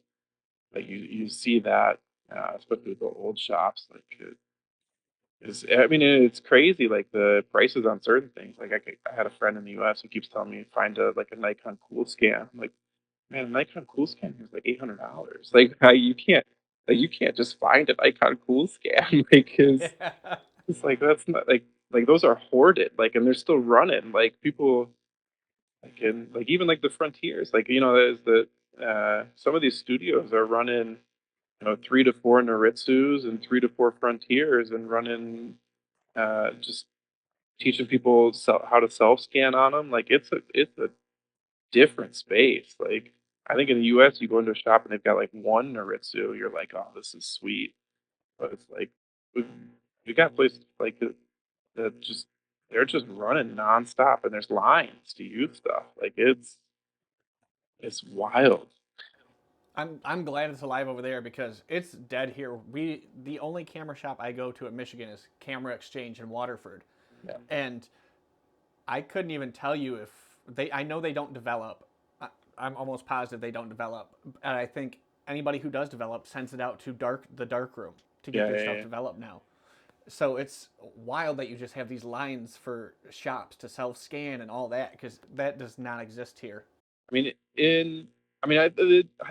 B: like you see that, especially with the old shops, like I mean, it's crazy. Like the prices on certain things. Like I had a friend in the U.S. who keeps telling me find a Nikon Cool Scan. I'm like, man, a Nikon Cool Scan is like $800. Like how you can't just find a Nikon Cool Scan because
A: Yeah.
B: it's like that's not like those are hoarded. Like and they're still running. Like people like in like even like the frontiers. Like there's some of these studios are running 3 to 4 Naritsus and 3 to 4 frontiers and running just teaching people how to self scan on them. Like it's a different space. Like I think in the U.S. you go into a shop and they've got like one Naritsu, you're like, oh, this is sweet. But it's like we've we got places like that just they're just running nonstop, and there's lines to use stuff. Like it's wild.
A: I'm glad it's alive over there because it's dead here. The only camera shop I go to in Michigan is Camera Exchange in Waterford,
B: Yeah.
A: and I couldn't even tell you if they. I know they don't develop. I'm almost positive they don't develop, and I think anybody who does develop sends it out to the dark room to get
B: Yeah,
A: their
B: yeah,
A: stuff
B: yeah.
A: developed now. So it's wild that you just have these lines for shops to self scan and all that because that does not exist here.
B: I mean, in I mean, I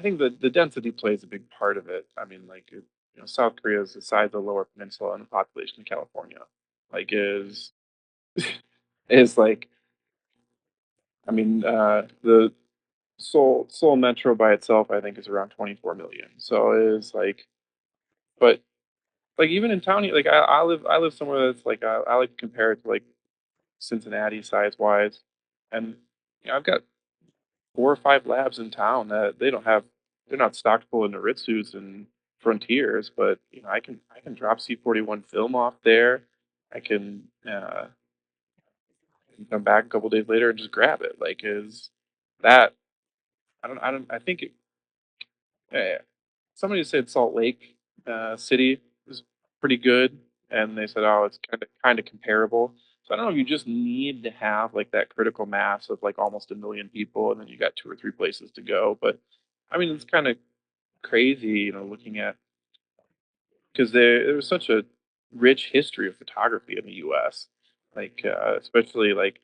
B: think the density plays a big part of it. I mean, like South Korea is the size of the Lower Peninsula, and the population of California, like, is like, I mean, the Seoul Metro by itself, I think, is around 24 million. So it is like, but like even in town, like I live somewhere that's like I like to compare it to like Cincinnati size wise, and I've got 4 or 5 labs in town that they don't have. They're not stocked full of Noritsus and Frontiers, but I can drop C41 film off there. I can come back a couple days later and just grab it. Like, is that I think somebody said Salt Lake City is pretty good, and they said, oh, it's kind of comparable. So I don't know if you just need to have like that critical mass of like almost a million people, and then you got 2 or 3 places to go. But I mean, it's kind of crazy, looking at, because there was such a rich history of photography in the U.S. Like, especially like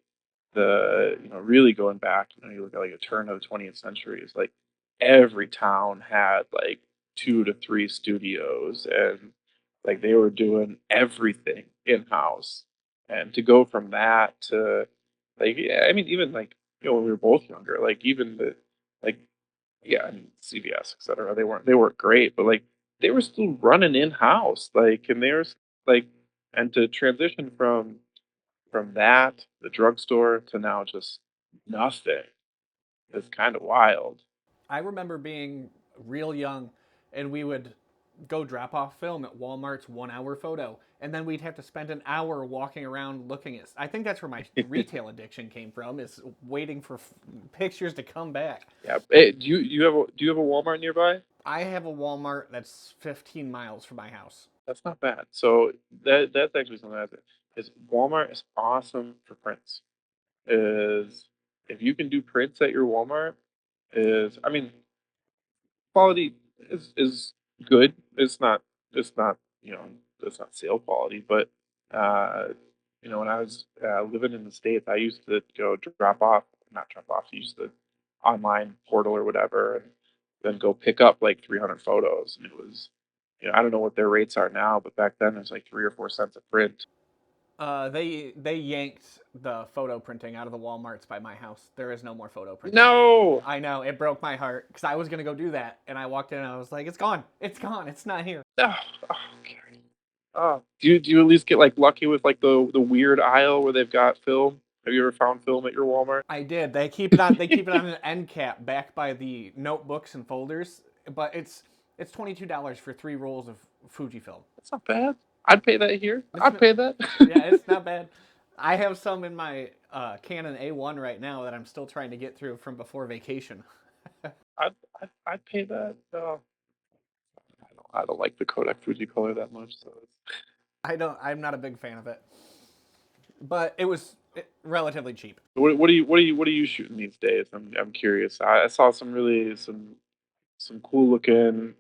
B: really going back. You look at like a turn of the 20th century. It's like every town had like 2 to 3 studios, and like they were doing everything in house. And to go from that to like, yeah, I mean, even like when we were both younger, like even the like yeah, I mean CVS, et cetera. They weren't great, but like they were still running in house, like, and there's like, and to transition from that, the drugstore, to now just nothing is kind of wild.
A: I remember being real young and we would go drop off film at Walmart's 1 hour photo. And then we'd have to spend an hour walking around looking at. I think that's where my retail addiction came from, is waiting for pictures to come back.
B: Yeah. Hey, do you have a Walmart nearby?
A: I have a Walmart that's 15 miles from my house.
B: That's not bad. So that's actually something is Walmart is awesome for prints. Is If you can do prints at your Walmart, is I mean quality is good. It's not it's not sale quality, but uh, when I was living in the States, I used to go drop off, not drop off, use the online portal or whatever, and then go pick up like 300 photos, and it was, I don't know what their rates are now, but back then it was like 3 or 4 cents a print.
A: They yanked the photo printing out of the WalMarts by my house. There is no more photo printing.
B: No.
A: I know, it broke my heart because I was gonna go do that, and I walked in and I was like, "It's gone! It's gone! It's not here."
B: Oh, oh, okay. Oh, do you at least get like lucky with like the weird aisle where they've got film? Have you ever found film at your Walmart?
A: I did. They keep it on. They keep it on an end cap back by the notebooks and folders, but it's $22 for 3 rolls of Fujifilm.
B: That's not bad. I'd pay that here.
A: It's
B: I'd pay that.
A: yeah, it's not bad. I have some in my Canon A1 right now that I'm still trying to get through from before vacation.
B: I'd pay that. I don't like the Kodak Fujicolor that much. So
A: I don't. I'm not a big fan of it, but it was relatively cheap.
B: what are you shooting these days? I'm curious. I saw some cool looking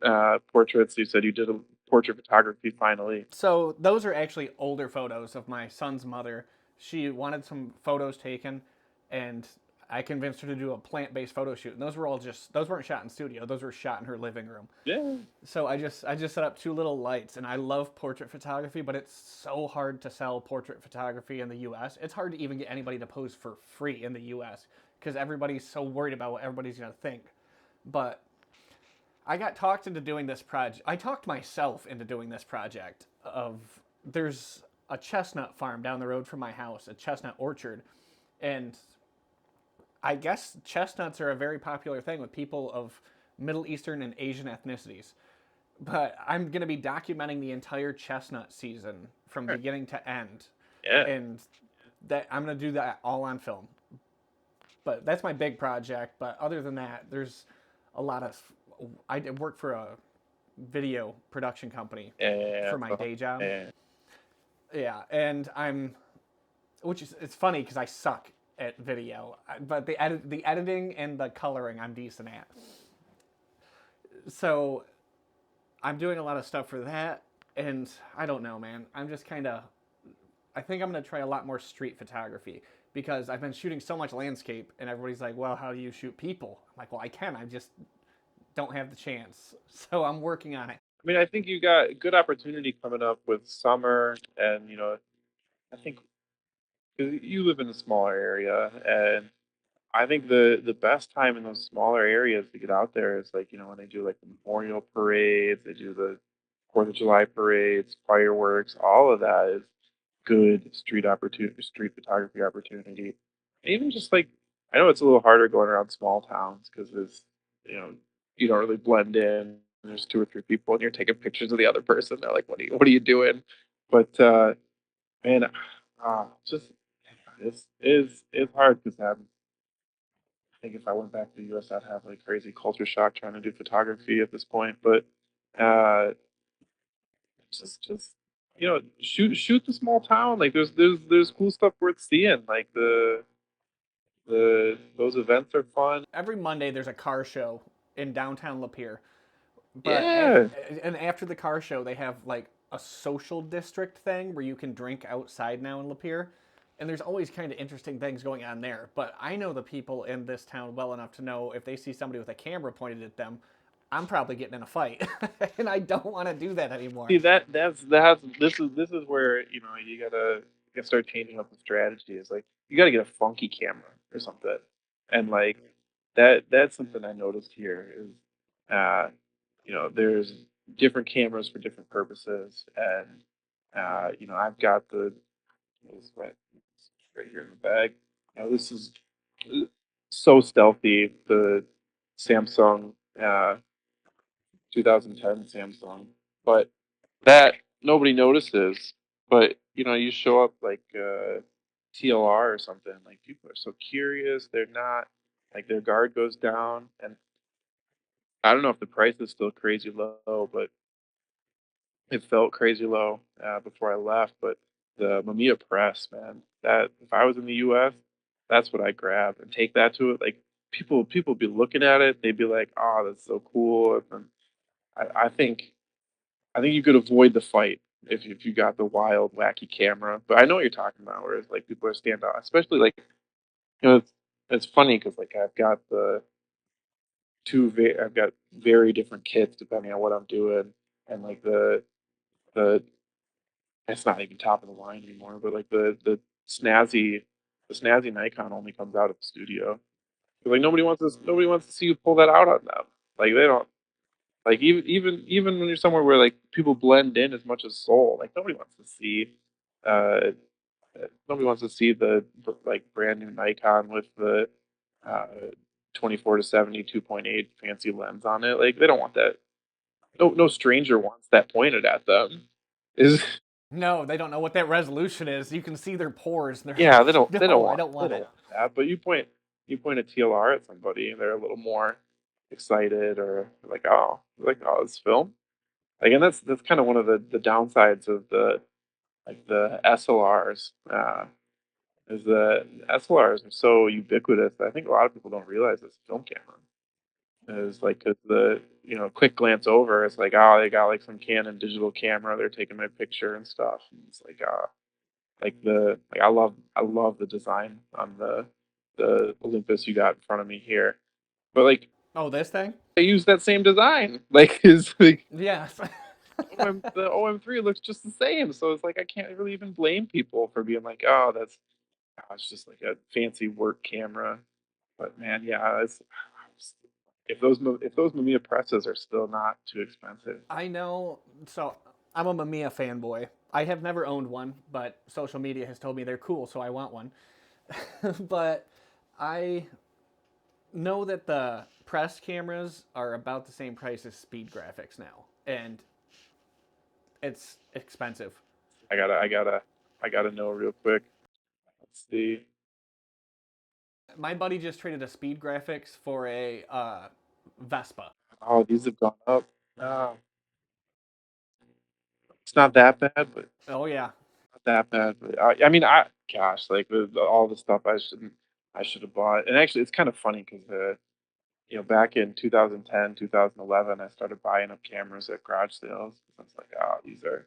B: portraits. You said you did a portrait photography finally.
A: So those are actually older photos of my son's mother. She wanted some photos taken, and I convinced her to do a plant-based photo shoot. And those weren't shot in studio. Those were shot in her living room.
B: Yeah.
A: So I just set up 2 little lights, and I love portrait photography, but it's so hard to sell portrait photography in the U.S. It's hard to even get anybody to pose for free in the U.S. because everybody's so worried about what everybody's gonna think. But I got talked into doing this project. I talked myself into doing this project. There's a chestnut farm down the road from my house, a chestnut orchard, and I guess chestnuts are a very popular thing with people of Middle Eastern and Asian ethnicities. But I'm going to be documenting the entire chestnut season from
B: Sure.
A: beginning to end.
B: Yeah.
A: And That I'm gonna do that all on film. But that's my big project. But other than that, there's a lot of. I work for a video production company
B: Yeah,
A: for my day job.
B: yeah.
A: Yeah, and which is it's funny because I suck at video, but the editing and the coloring I'm decent at. So I'm doing a lot of stuff for that, and I don't know, man. I'm just kind of. I think I'm gonna try a lot more street photography because I've been shooting so much landscape, and everybody's like, "Well, how do you shoot people?" I'm like, "Well, I can. I just don't have the chance." So I'm working on it.
B: I mean, I think you got good opportunity coming up with summer, and I think 'cause you live in a smaller area, and I think the best time in those smaller areas to get out there is like when they do like the memorial parades, they do the Fourth of July parades, fireworks, all of that is good street photography opportunity. And even just like I know it's a little harder going around small towns because there's you know you don't really blend in. There's two or three people and you're taking pictures of the other person. They're like, what are you doing? But man, just it's hard because I think if I went back to the U.S., I'd have like crazy culture shock trying to do photography at this point. But uh, just shoot the small town. Like there's cool stuff worth seeing. Like the those events are fun.
A: Every Monday there's a car show in downtown Lapeer, but
B: Yeah,
A: after the car show they have like a social district thing where you can drink outside now in Lapeer. And there's always kind of interesting things going on there. But I know the people in this town well enough to know if they see somebody with a camera pointed at them, I'm probably getting in a fight. And I don't want to do that anymore.
B: see that's this is where you gotta start changing up the strategy. Is like you gotta get a funky camera or something, and like that's something I noticed here is uh there's different cameras for different purposes, and I've got this right here in the bag. This is so stealthy. The Samsung 2010 Samsung, but that nobody notices. But you show up like TLR or something. Like people are so curious. They're not like their guard goes down, and I don't know if the price is still crazy low, but it felt crazy low before I left. But the Mamiya press, man, that if I was in the U.S., that's what I grab and take that to it. Like people be looking at it, they'd be like, "Oh, that's so cool." And I think you could avoid the fight if you got the wild, wacky camera. But I know what you're talking about, where it's like people are stand out, especially like it's funny because like I've got very different kits depending on what I'm doing, and like the it's not even top of the line anymore, but like snazzy the snazzy Nikon only comes out at the studio. Like nobody wants to see you pull that out on them. Like they don't like even when you're somewhere where like people blend in as much as Seoul, like uh nobody wants to see the like brand new Nikon with the uh 24 to 70 2.8 fancy lens on it. Like they don't want that. No stranger wants that pointed at them. Is
A: No, they don't know what that resolution is. You can see their pores, and they're
B: Yeah,
A: like,
B: they don't
A: "No, I
B: want
A: don't want it."
B: that. But you point a TLR at somebody, and they're a little more excited, or like, it's film. Like, and that's kind of one of the downsides of the SLRs. Is the SLRs are so ubiquitous that I think a lot of people don't realize it's a film camera. Is like 'cause the quick glance over, it's like, oh, they got like some Canon digital camera, they're taking my picture and stuff. And it's like I love the design on the Olympus you got in front of me here. But like
A: Oh, this thing?
B: I use that same design. Like is like
A: Yes.
B: the OM3 looks just the same. So it's like I can't really even blame people for being like, oh, it's just like a fancy work camera. But man, yeah, if those Mamiya presses are still not too expensive.
A: I know. So I'm a Mamiya fanboy. I have never owned one, but social media has told me they're cool, so I want one. But I know that the press cameras are about the same price as speed graphics now, and it's expensive.
B: I gotta know real quick. Let's see.
A: My buddy just traded a speed graphics for a Vespa.
B: Oh, these have gone up. Uh, it's not that bad, but
A: Oh yeah.
B: not that bad. But I mean, gosh, like all the stuff I should have bought. And actually, it's kind of funny because back in 2010, 2011, I started buying up cameras at garage sales. I was like, oh, these are.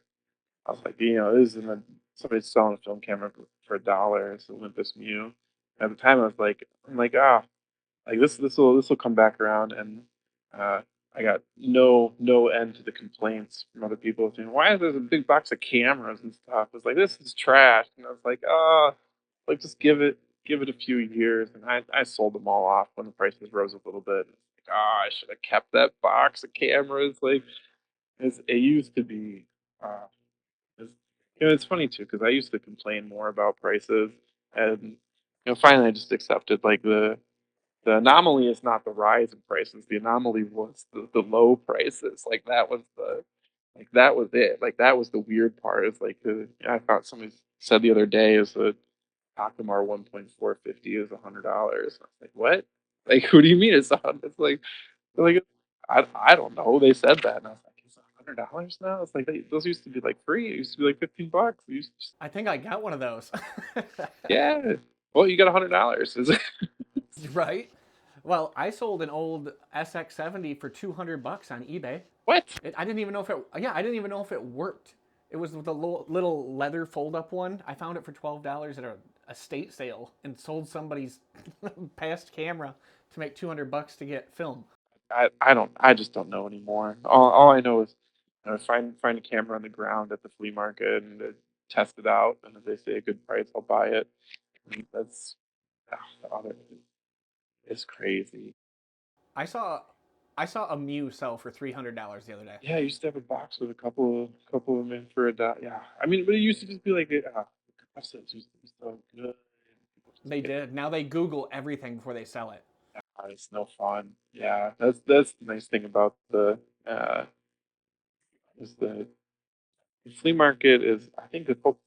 B: I was like, this is somebody's selling a film camera for $1. It's an Olympus Mew. At the time, I'm like, like this will come back around, and uh, I got no end to the complaints from other people saying, why is there a big box of cameras and stuff? It's like this is trash, and I was like, like just give it a few years, and I sold them all off when the prices rose a little bit. Like, I should have kept that box of cameras. Like it used to be. Uh, it's, it's funny too because I used to complain more about prices, and finally I just accepted like the anomaly is not the rise in prices. The anomaly was the low prices. Like that was it. Like that was the weird part. Is like I thought somebody said the other day is that Takamar 1.450 is $100. I was like, what? Like, who do you mean it's It's like I don't know. They said that, and I was like, it's $100 now. It's like those used to be like free. It used to be like $15. It used to
A: I think I got one of those.
B: yeah. Well, you got $100. Is it?
A: Right? Well, I sold an old SX70 for 200 bucks on eBay.
B: What?
A: I didn't even know if it. Yeah, I didn't even know if it worked. It was the little leather fold-up one. I found it for $12 at a estate sale and sold somebody's past camera to make 200 bucks to get film.
B: I just don't know anymore. All I know is find a camera on the ground at the flea market and test it out, and if they say a good price, I'll buy it. And that's the other is crazy.
A: I saw I saw a Mew sell for $300 the other day.
B: Yeah, I used to have a box with a couple of them in for a dollar. Yeah, I mean, but it used to just be like episodes used to be so good. People just
A: They did. Now they Google everything before they sell it.
B: it's no fun. Yeah, that's the nice thing about uh is the flea market is I think the folks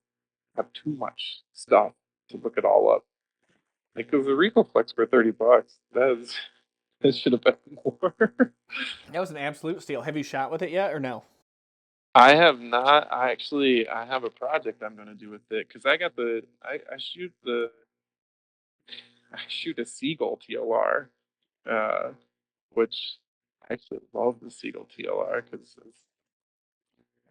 B: have too much stuff to look it all up. Like, because the Recoflex for $30, that should have been more.
A: That was an absolute steal. Have you shot with it yet or no?
B: I have not. I have a project I'm going to do with it because I shoot a Seagull TLR, uh, which I actually love the Seagull TLR because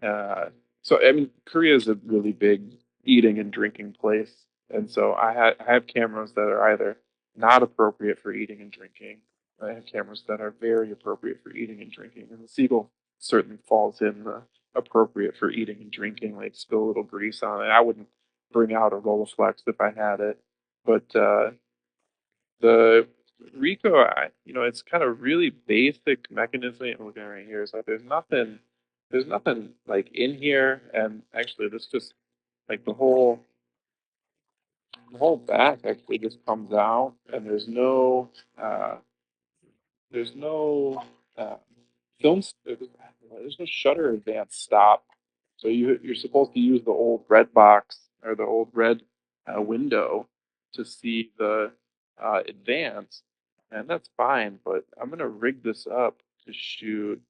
B: Uh, so I mean, Korea is a really big eating and drinking place, and so I have cameras that are either not appropriate for eating and drinking. I have cameras that are very appropriate for eating and drinking, and the Seagull certainly falls in the appropriate for eating and drinking. Like spill a little grease on it. I wouldn't bring out a Rolleiflex if I had it, but the Rico, it's kind of really basic mechanism. I'm looking right here. So there's nothing like in here. And actually, this just like the whole back actually just comes out, and uh, there's no uh, there's no shutter advance stop. So you're supposed to use the old red box or the old red window to see the advance, and that's fine. But I'm gonna rig this up to shoot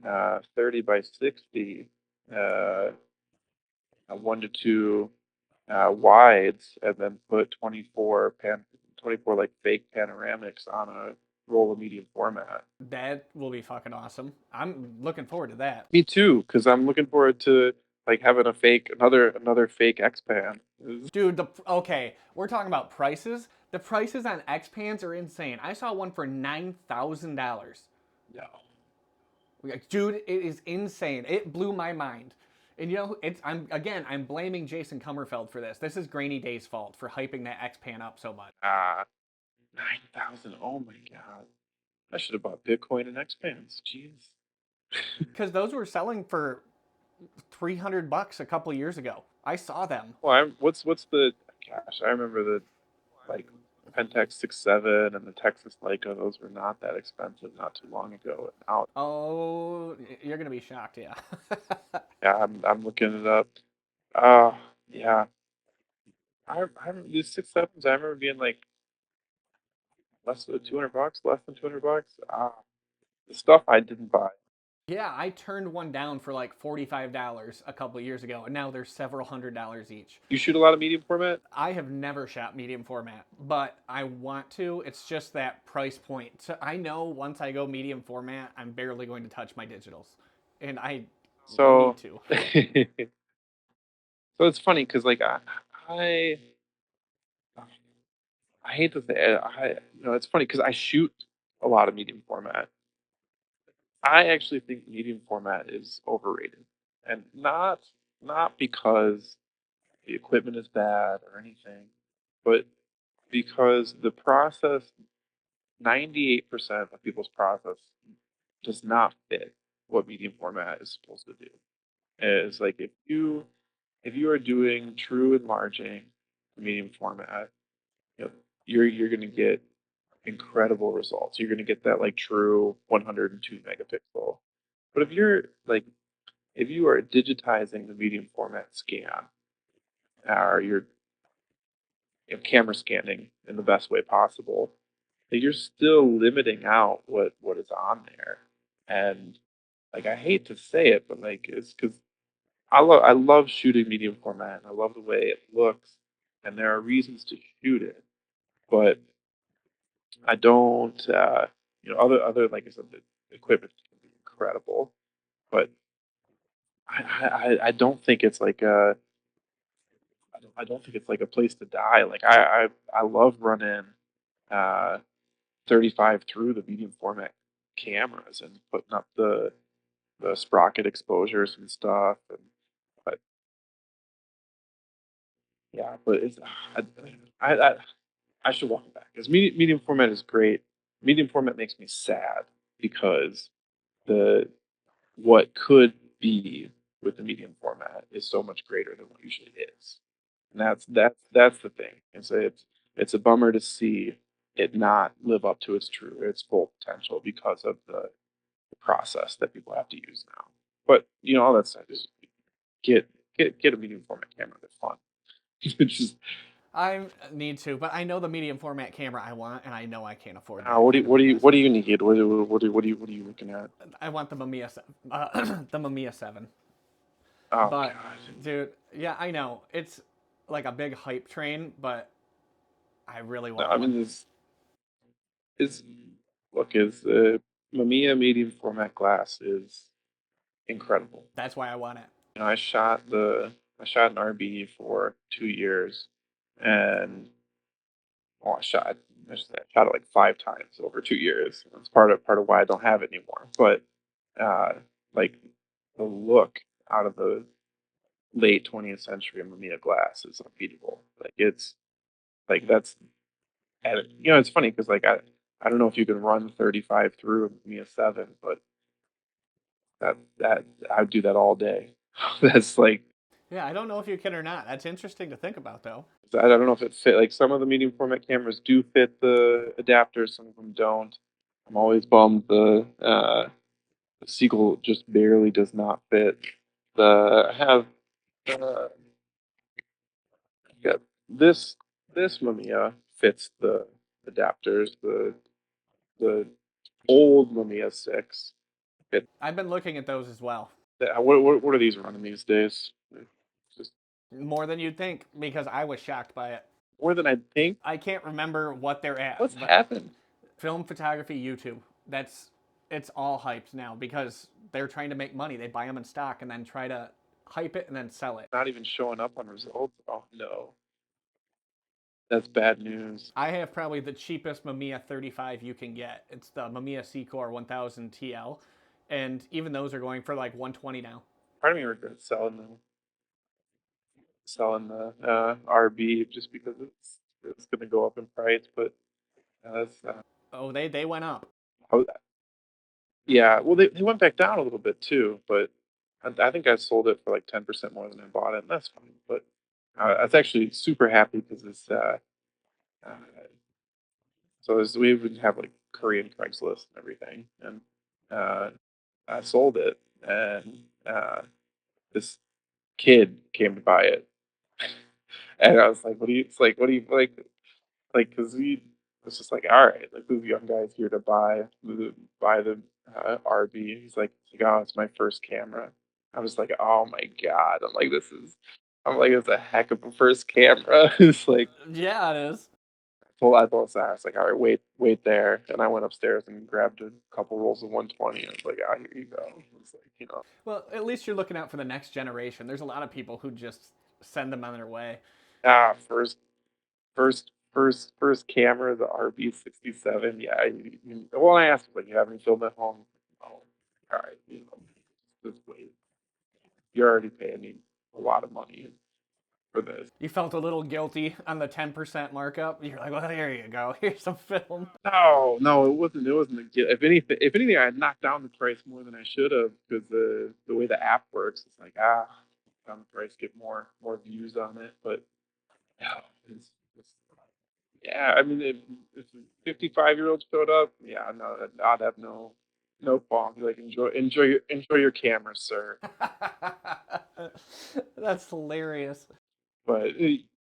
B: 30 by 60, uh, 1 to 2 wides, and then put 24 like fake panoramics on a roll of medium format.
A: That will be fucking awesome. I'm looking forward to that.
B: Me too, because I'm looking forward to like having another fake X-Pan.
A: Dude, okay, we're talking about prices. The prices on X Pans are insane. I saw one for $9,000.
B: No.
A: Dude, it is insane. It blew my mind. And I'm blaming Jason Kummerfeld for this. This is Grainy Day's fault for hyping that X Pan up so much.
B: 9,000. Oh my god. I should have bought Bitcoin and X-Pans. Jeez.
A: Because those were selling for 300 bucks a couple years ago. I saw them.
B: Well, what's the gosh? I remember the like Pentax 6.7 and the Texas Leica. Those were not that expensive not too long ago. And now,
A: Oh, you're gonna be shocked, yeah.
B: yeah, I'm looking it up. Uh, yeah. I remember these 6 sevens. I remember being like less than $200, less than $200. The stuff I didn't buy.
A: Yeah, I turned one down for like $45 a couple of years ago, and now they're several $100s each.
B: You shoot a lot of medium format.
A: I have never shot medium format, but I want to. It's just that price point. So I know once I go medium format, I'm barely going to touch my digitals, and I need
B: So,
A: to.
B: so it's funny because like I I hate to say it, it's funny because I shoot a lot of medium format. I actually think medium format is overrated, and not because the equipment is bad or anything, but because the process, 98% of people's process does not fit what medium format is supposed to do. Is like if you are doing true enlarging medium format, you know, you're gonna get incredible results. You're gonna get that like true 102 megapixel. But if you are digitizing the medium format scan, or you're camera scanning in the best way possible, like, you're still limiting out what is on there. And like I hate to say it, but like it's because I love shooting medium format and I love the way it looks, and there are reasons to shoot it, but I don't. Other like I said, the equipment can be incredible, but I don't think it's like a I don't think it's like a place to die. Like I love running uh 35 through the medium format cameras and putting up the sprocket exposures and stuff. And but yeah, but it's I I I, I should walk it back because medium format is great. Medium format makes me sad because the what could be with the medium format is so much greater than what usually is. And that's the thing. It's a bummer to see it not live up to its full potential because of the process that people have to use now. But all that said is get get a medium format camera that's fun. It's just
A: I need to, but I know the medium format camera I want, and I know I can't afford that
B: what do you
A: kind of
B: what do you what do
A: investment.
B: you need? What are you looking at?
A: I want the Mamiya, the Mamiya 7.
B: Oh
A: But,
B: God.
A: dude, yeah, I know it's like a big hype train, but I really
B: No,
A: want
B: I
A: one.
B: mean this is look is Mamiya medium format glass is incredible.
A: That's why I want it.
B: I shot an RB for 2 years, and well, I shot it like 5 times over 2 years. That's part of why I don't have it anymore. But uh, like the look out of the late 20th century Mamiya glass is unbeatable. Like it's like that's and it's funny because like I don't know if you can run 35 through a Mamiya 7, but that I would do that all day. That's like
A: Yeah, I don't know if you can or not. That's interesting to think about, though.
B: I don't know if it fit. Like some of the medium format cameras do fit the adapters, some of them don't. I'm always bummed the Seagull just barely does not fit. I have uh, got this Mamiya fits the adapters. The old Mamiya 6 fit.
A: I've been looking at those as well.
B: What are these running these days? Just
A: More than you'd think, because I was shocked by it.
B: more than I think.
A: I can't remember what they're at,
B: What's
A: but
B: happened?
A: film photography YouTube, that's it's all hyped now because they're trying to make money. They buy them in stock and then try to hype it and then sell it.
B: Not even showing up on results. Oh no, that's bad news.
A: I have probably the cheapest Mamiya 35 you can get. It's the Mamiya Seacore 1000 TL, and even those are going for like 120 now.
B: Part of me regrets selling the RB just because it's going to go up in price. But that's
A: Oh, they went up.
B: how, yeah. Well, they went back down a little bit too, but I think I sold it for like 10% more than I bought it, and that's fine. But I was actually super happy because uh, we even have like Korean Craigslist and everything, and uh, I sold it, and this kid came to buy it. And I was like, what do you? It's like, what do you like? Because we was just like, all right, like this young guy's here to buy the RB. Oh, it's my first camera. I was like, oh my god. I'm like, it's a heck of a first camera. It's like,
A: Yeah, it is.
B: I told Sarah, I was like, all right, wait there. And I went upstairs and grabbed a couple rolls of 120. I was like, ah, here you go. It's like,
A: Well, at least you're looking out for the next generation. There's a lot of people who just send them on their way.
B: first camera, the RB67. Yeah. Well, I asked him, like, you have any film at home? Oh, all right, just wait. You're already paying me a lot of money for this.
A: You felt a little guilty on the 10% markup. You're like, well, here you go. Here's some film.
B: No, no, it wasn't. It wasn't a gift. If anything, I knocked down the price more than I should have because the way the app works, it's like down the price, get more views on it. But yeah, it's yeah. I mean, if a 55-year-old showed up, yeah, no, I'd have no qualm. Like enjoy your camera, sir.
A: That's hilarious.
B: But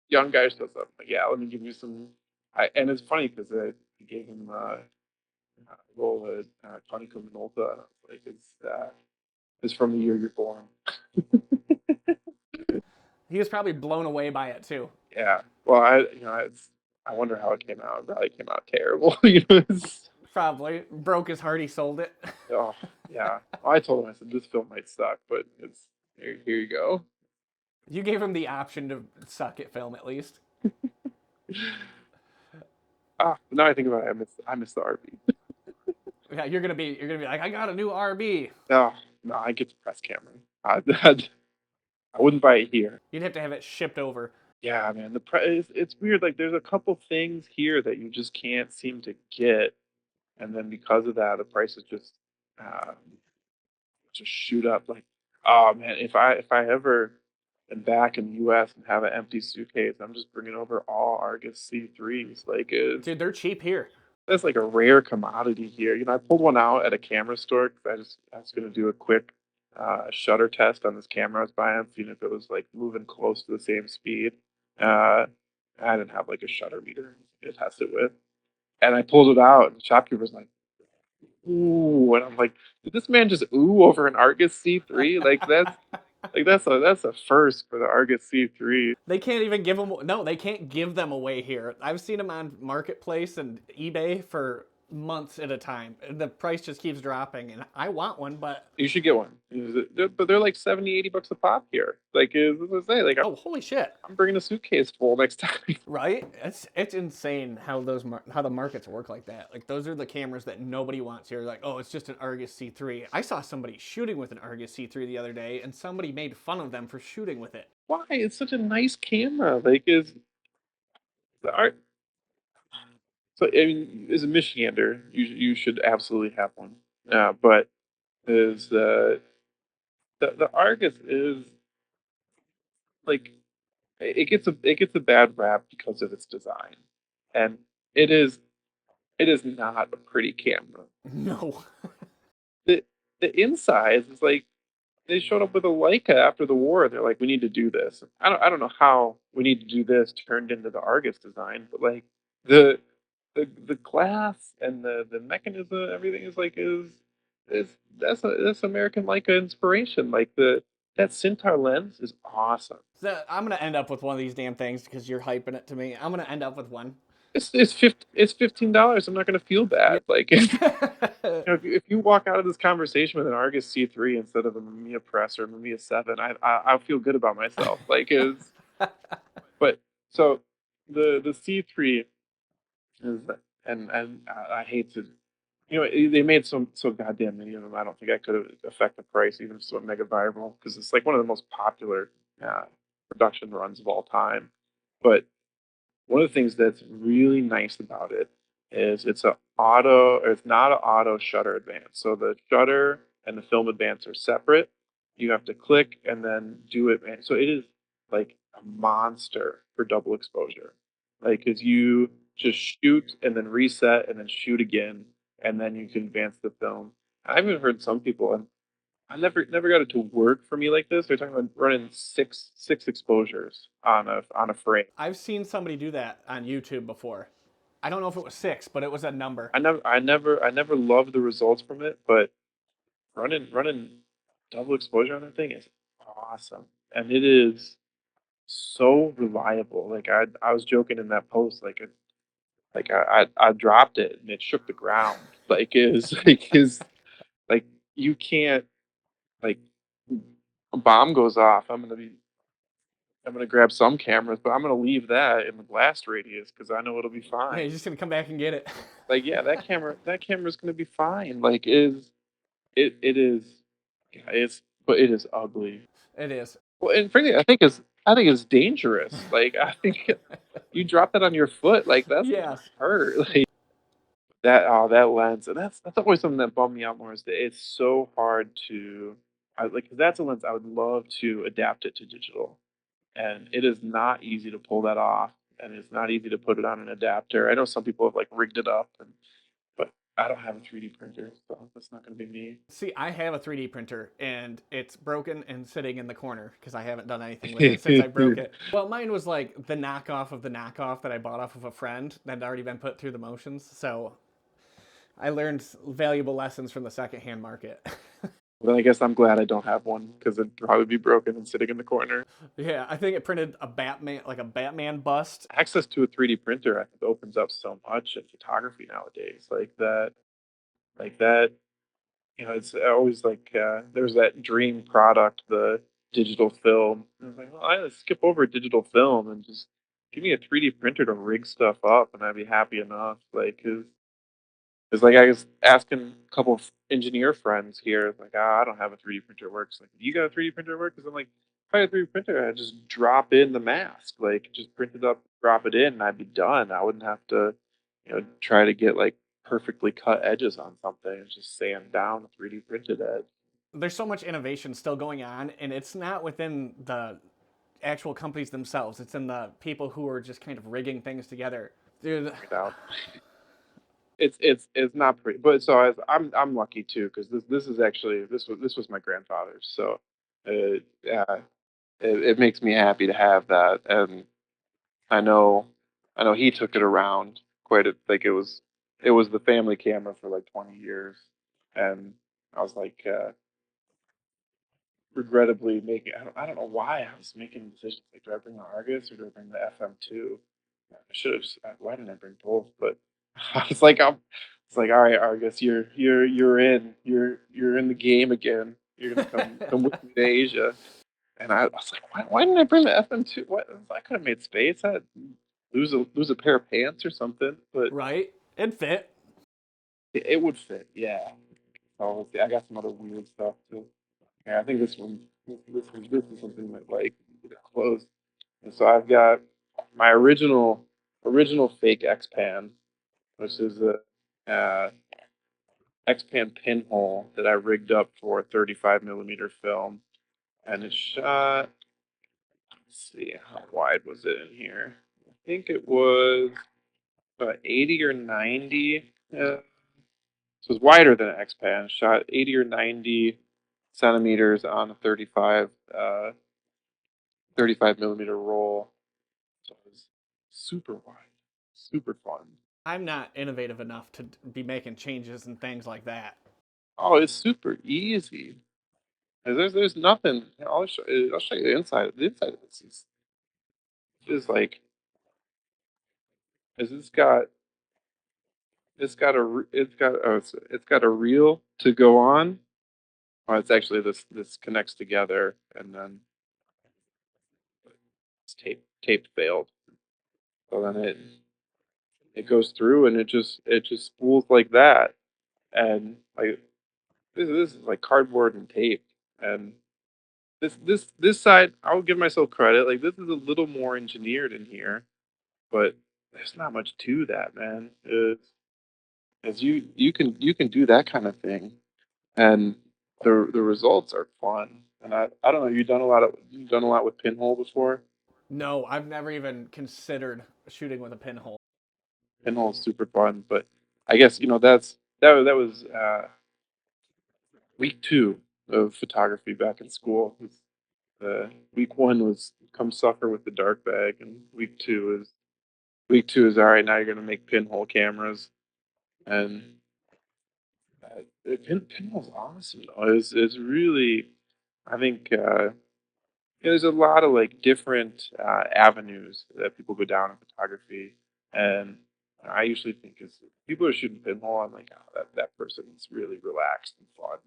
B: young guy shows up, like, yeah, let me give you some. And it's funny because I gave him roll Konica Minolta. Like it's from the year you're born.
A: He was probably blown away by it too.
B: Yeah. Well, I wonder how it came out. It probably came out terrible.
A: Probably broke his heart. He sold it.
B: Oh yeah. Well, I told him, I said this film might suck, but it's here you go.
A: You gave him the option to suck at film at least.
B: Now I think about it, I miss the RB.
A: Yeah, you're gonna be like, I got a new RB.
B: No, no, I get the press camera. I wouldn't buy it here.
A: You'd have to have it shipped over.
B: Yeah, man. It's weird. Like, there's a couple things here that you just can't seem to get, and then because of that, the prices uh, just shoot up. Like, oh man, if I ever am back in the U.S. and have an empty suitcase, I'm just bringing over all Argus C3s. Like,
A: Dude, they're cheap here.
B: that's like a rare commodity here. I pulled one out at a camera store because I was going to do a quick shutter test on this camera I was buying, seeing if it was like moving close to the same speed. Uh, I didn't have like a shutter meter to test it with, and I pulled it out, and the shopkeeper's like, "Ooh," and I'm like, "Did this man just ooh over an Argus C3? That's a first for the Argus C3."
A: They can't even give them. No, they can't give them away here. I've seen them on Marketplace and eBay for months at a time. The price just keeps dropping, and I want one, but
B: You should get one. But they're like 70, $80 a pop here. Like, what I say, like,
A: oh, holy shit!
B: I'm bringing a suitcase full next time.
A: Right? It's insane how how the markets work like that. Like those are the cameras that nobody wants here. Like, oh, it's just an Argus C3. I saw somebody shooting with an Argus C3 the other day, and somebody made fun of them for shooting with it.
B: Why? It's such a nice camera. Like, is the art? So, I mean, as a Michigander, you should absolutely have one. But is the Argus is like it gets a bad rap because of its design, and it is it is not a pretty camera.
A: No.
B: The the insides is like they showed up with a Leica after the war. They're like, we need to do this. I don't know how we need to do this turned into the Argus design, but like the the glass and the mechanism, everything is that's American Leica inspiration. Like that Centaur lens is awesome.
A: So I'm gonna end up with one of these damn things because you're hyping it to me. I'm gonna end up with one.
B: It's $15. I'm not gonna feel
A: Yeah.
B: bad. Like if you walk out of this conversation with an Argus C3 instead of a Mamiya Press or a Mamiya 7, I'll feel good about myself. Like is but so the C3 is, and I hate to, they made so goddamn many of them. I don't think I could have affect the price even if it's mega viral because it's like one of the most popular uh, production runs of all time. But one of the things that's really nice about it is it's not an auto shutter advance. So the shutter and the film advance are separate. You have to click and then do it. So it is like a monster for double exposure. Like, cause you just shoot and then reset and then shoot again, and then you can advance the film. I've even heard some people, and I never got it to work for me like this. They're talking about running six exposures on a frame.
A: I've seen somebody do that on YouTube before. I don't know if it was 6, but it was a number.
B: I never loved the results from it, but running double exposure on that thing is awesome, and it is so reliable. Like I was joking in that post, I dropped it and it shook the ground. Like is like is like you can't like a bomb goes off. I'm gonna grab some cameras, but I'm gonna leave that in the blast radius because I know it'll be
A: Yeah,
B: fine.
A: you're just gonna come back and get it.
B: Like yeah, that camera's gonna be fine. Like it is yeah, it's but it is ugly.
A: It is.
B: Well, and frankly, I think it's dangerous. Like I think you drop that on your foot, like that's gonna
A: Yes.
B: hurt. Like that lens, and that's always something that bummed me out more is that it's so hard to, like 'cause that's a lens I would love to adapt it to digital, and it is not easy to pull that off, and it's not easy to put it on an adapter. I know some people have like rigged it up, but I don't have a 3D printer, so that's not gonna be me.
A: See, I have a 3D printer and it's broken and sitting in the corner because I haven't done anything with it since I broke it. Well, mine was like the knockoff of the knockoff that I bought off of a friend that had already been put through the motions. So I learned valuable lessons from the secondhand market.
B: Then I guess I'm glad I don't have one because it'd probably be broken and sitting in the corner.
A: Yeah, I think it printed a Batman, like a Batman bust.
B: Access to a 3D printer, I think, opens up so much in photography nowadays. Like that, it's always like there's that dream product, the digital film. And I was like, well, I skip over digital film and just give me a 3D printer to rig stuff up, and I'd be happy enough. Like, 'cause it's like I was asking a couple of engineer friends here, like, I don't have a 3D printer works. Like, you got a 3D printer work? Because I'm like, if I had a 3D printer, I'd just drop in the mask, like, just print it up, drop it in, and I'd be done. I wouldn't have to, try to get like perfectly cut edges on something and just sand down a 3D printed edge.
A: There's so much innovation still going on, and it's not within the actual companies themselves. It's in the people who are just kind of rigging things together. Dude,
B: Find out. It's not pretty, but so I'm lucky too because this is actually this was my grandfather's, so yeah, it makes me happy to have that, and I know I know he took it around quite a like it was the family camera for like 20 years, and I was like regrettably making I don't know why I was making decisions like do I bring the Argus or do I bring the FM2? I should have why didn't I bring both? But I was like it's like all right Argus you're in you're in the game again. You're gonna come with me to Asia. And I was like, why didn't I bring the FM2? What I could have made space. I'd lose a pair of pants or something, but
A: right? It fit.
B: it would fit. Yeah. So let's see, I got some other weird stuff too. Yeah, I think this is something that like close. And so I've got my original fake X pan, which is a X pan pinhole that I rigged up for 35 millimeter film, and it shot. Let's see, how wide was it in here? I think it was 80 or 90. So it's wider than an X-Pan. Shot 80 or 90 centimeters on a 35 millimeter roll. So it was super wide, super fun.
A: I'm not innovative enough to be making changes and things like that.
B: Oh, it's super easy. There's nothing. I'll show you the inside. The inside of this is like is it's got a reel to go on. Oh, it's actually this connects together and then it's tape failed. So then it goes through and it just spools like that. And like this is like cardboard and tape. And this side I'll give myself credit. Like this is a little more engineered in here, but there's not much to that, man. As you can do that kind of thing and the results are fun. And I don't know, you've done a lot with pinhole before.
A: No, I've never even considered shooting with a pinhole.
B: Pinhole is super fun, but I guess that was week two. of photography back in school. Week one was come suffer with the dark bag, and week two is all right. Now you're gonna make pinhole cameras, and pinhole's awesome though. It's really, I think there's a lot of like different avenues that people go down in photography, and I usually think is people are shooting pinhole. I'm like, oh, that person's really relaxed and fun,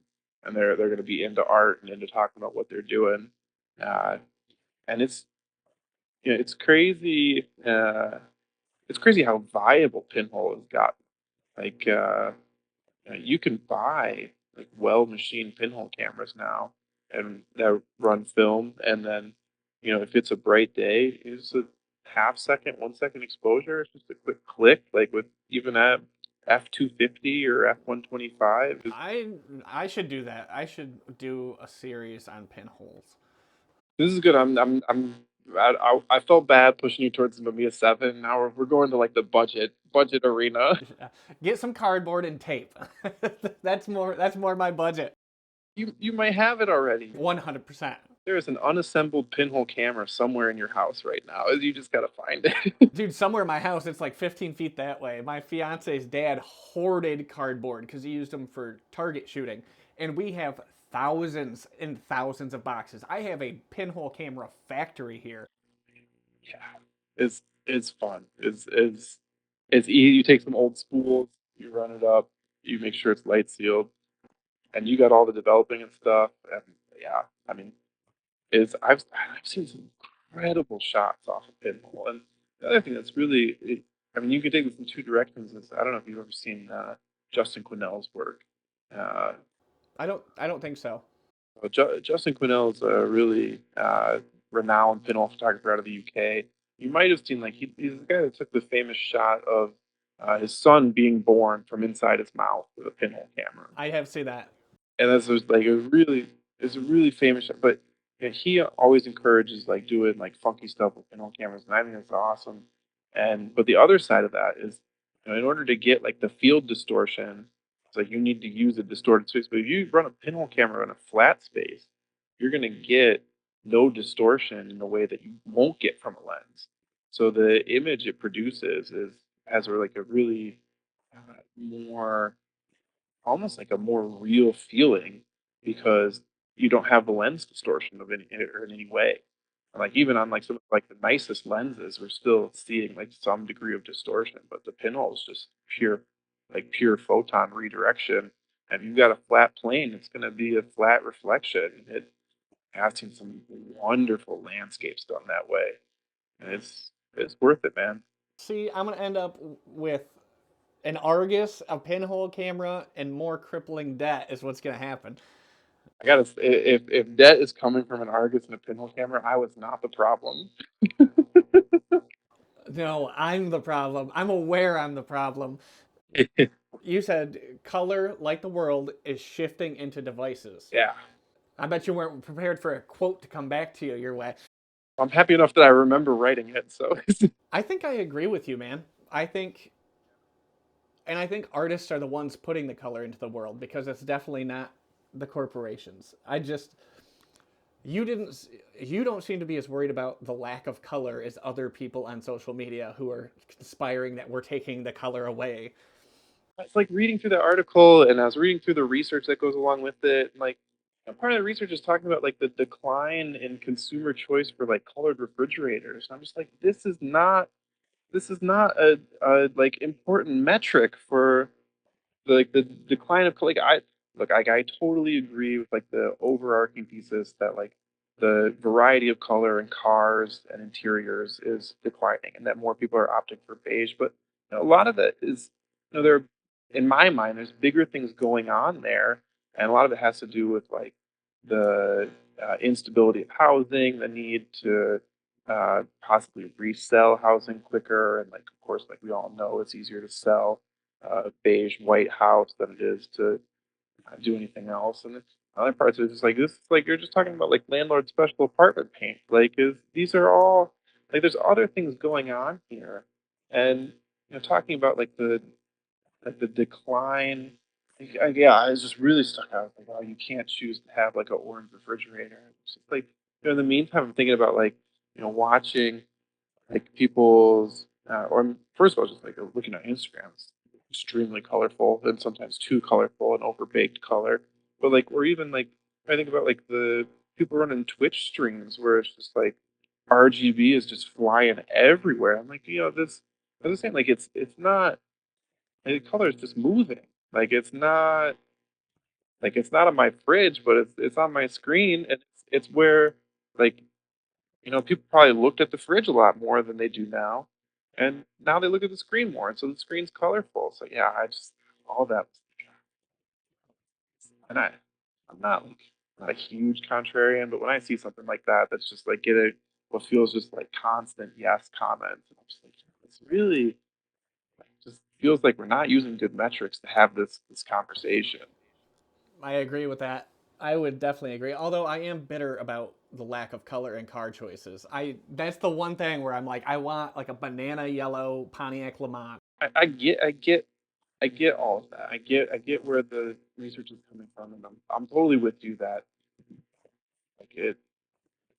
B: and they're going to be into art and into talking about what they're doing, uh, and it's crazy. It's crazy how viable pinhole has gotten. Like you can buy like well machined pinhole cameras now and that run film, and then if it's a bright day, it's a half second, 1 second exposure. It's just a quick click, like with even at f250 or f125.
A: I I should do that. I should do a series on pinholes.
B: This is good. I felt bad pushing you towards the Mamiya 7. Now we're going to like the budget arena.
A: Get some cardboard and tape. That's more my budget.
B: You might have it already.
A: 100%.
B: There is an unassembled pinhole camera somewhere in your house right now. You just gotta find it.
A: Dude, somewhere in my house, it's like 15 feet that way. My fiance's dad hoarded cardboard because he used them for target shooting. And we have thousands and thousands of boxes. I have a pinhole camera factory here.
B: Yeah, it's fun. It's easy. You take some old spools, you run it up, you make sure it's light sealed, and you got all the developing and stuff. And yeah, I mean, is I've seen some incredible shots off of pinhole. And the other thing that's I mean, you can take this in two directions. Is I don't know if you've ever seen Justin Quinnell's work. Uh,
A: I don't think so.
B: Justin Quinnell is a really renowned pinhole photographer out of the UK. You might have seen like he's the guy that took the famous shot of his son being born from inside his mouth with a pinhole camera,
A: I have seen that.
B: and that's just, like it's a really famous shot. But he always encourages like doing like funky stuff with pinhole cameras, and I think that's awesome. And but the other side of that is, in order to get like the field distortion, it's like you need to use a distorted space. But if you run a pinhole camera in a flat space, you're gonna get no distortion in a way that you won't get from a lens. So the image it produces is has like a really more almost like a more real feeling because you don't have the lens distortion of any or in any way. And like even on like some of like the nicest lenses, we're still seeing like some degree of distortion, but the pinhole is just pure photon redirection. And if you've got a flat plane, it's going to be a flat reflection. I've seen some wonderful landscapes done that way, and it's worth it, man.
A: See, I'm going to end up with an Argus, a pinhole camera, and more crippling debt is what's going to happen.
B: I gotta if debt is coming from an Argus and a pinhole camera, I was not the problem.
A: No, I'm the problem. I'm aware I'm the problem. You said color, like the world, is shifting into devices.
B: Yeah.
A: I bet you weren't prepared for a quote to come back to you your way.
B: I'm happy enough that I remember writing it. So
A: I think I agree with you, man. I think artists are the ones putting the color into the world because it's definitely not the corporations. You didn't you don't seem to be as worried about the lack of color as other people on social media who are conspiring that we're taking the color away.
B: it's like reading through the article, and I was reading through the research that goes along with it. And like part of the research is talking about like the decline in consumer choice for like colored refrigerators. And I'm just like, this is not a like important metric for like the decline of like I totally agree with like the overarching thesis that like the variety of color in cars and interiors is declining and that more people are opting for beige. But a lot of that is there in my mind there's bigger things going on there, and a lot of it has to do with like the instability of housing, the need to possibly resell housing quicker, and like of course like we all know it's easier to sell beige white house than it is to do anything else. And other parts of it is like this is like you're just talking about like landlord special apartment paint. Like is these are all like there's other things going on here, and talking about like the decline. yeah, I was just really stuck out. Like, oh, you can't choose to have like an orange refrigerator. It's just like, in the meantime, I'm thinking about like, watching like people's, or first of all, just like looking at Instagram, it's extremely colorful and sometimes too colorful and overbaked color. But like, or even like, I think about like the people running Twitch streams where it's just like RGB is just flying everywhere. I'm like, this. I'm just saying, like, it's not. The color is just moving. Like it's not on my fridge, but it's on my screen, and it's where like people probably looked at the fridge a lot more than they do now, and now they look at the screen more, and so the screen's colorful. So yeah, I just all that, and I'm not a huge contrarian, but when I see something like that, that's just like getting what feels just like constant yes comments, and I'm just like, it's really just feels like we're not using good metrics to have this conversation.
A: I agree with that. I would definitely agree. Although I am bitter about the lack of color in car choices. That's the one thing where I'm like, I want like a banana yellow Pontiac Lamont.
B: I get all of that. I get where the research is coming from, and I'm totally with you that like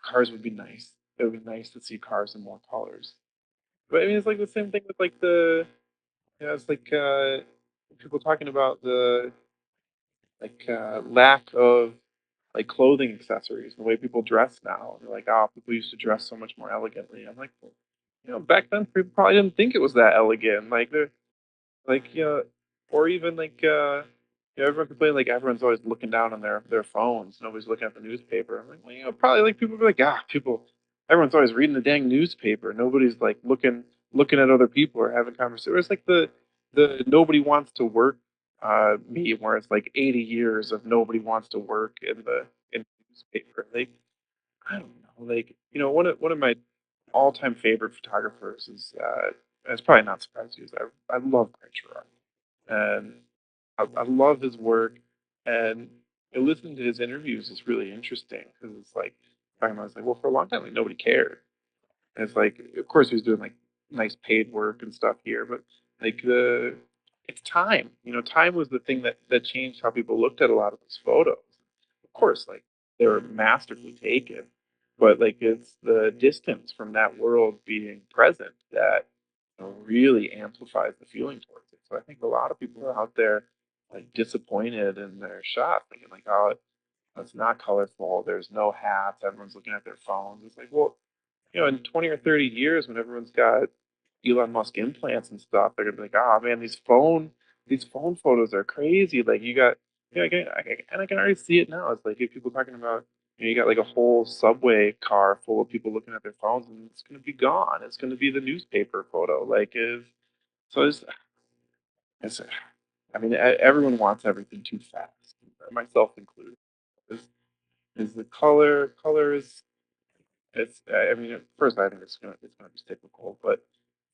B: cars would be nice. It would be nice to see cars in more colors. But I mean, it's like the same thing with like it's like people talking about the like lack of like clothing accessories, the way people dress now. They're like, oh, people used to dress so much more elegantly. I'm like, well, back then people probably didn't think it was that elegant. Like they're like or even like everyone complaining like everyone's always looking down on their phones. Nobody's looking at the newspaper. I'm like, well, probably like people be like, people, everyone's always reading the dang newspaper. Nobody's like looking at other people or having conversations. It's like the nobody wants to work meme where it's like 80 years of nobody wants to work in the newspaper. Like I don't know, like one of my all time favorite photographers is it's probably not surprising to you. Is I love Grant Gerard, and I love his work, and listening to his interviews is really interesting because it's like talking about it's like, well, for a long time like nobody cared, and it's like of course he was doing like nice paid work and stuff here, but like it's time. Time was the thing that changed how people looked at a lot of his photos. Of course, like they were masterfully taken, but like it's the distance from that world being present that really amplifies the feeling towards it. So I think a lot of people are out there like disappointed in their shot, thinking like, oh, it's not colorful. There's no hats. Everyone's looking at their phones. It's like, well, in 20 or 30 years, when everyone's got Elon Musk implants and stuff, they're gonna be like, oh man, these phone photos are crazy. Like you got, and I can already see it now. It's like if people talking about, you got like a whole subway car full of people looking at their phones, and it's gonna be gone. It's gonna be the newspaper photo. Like is so it's I mean, everyone wants everything too fast, myself included. Is is the color is it's I mean at first I think it's gonna be cyclical, but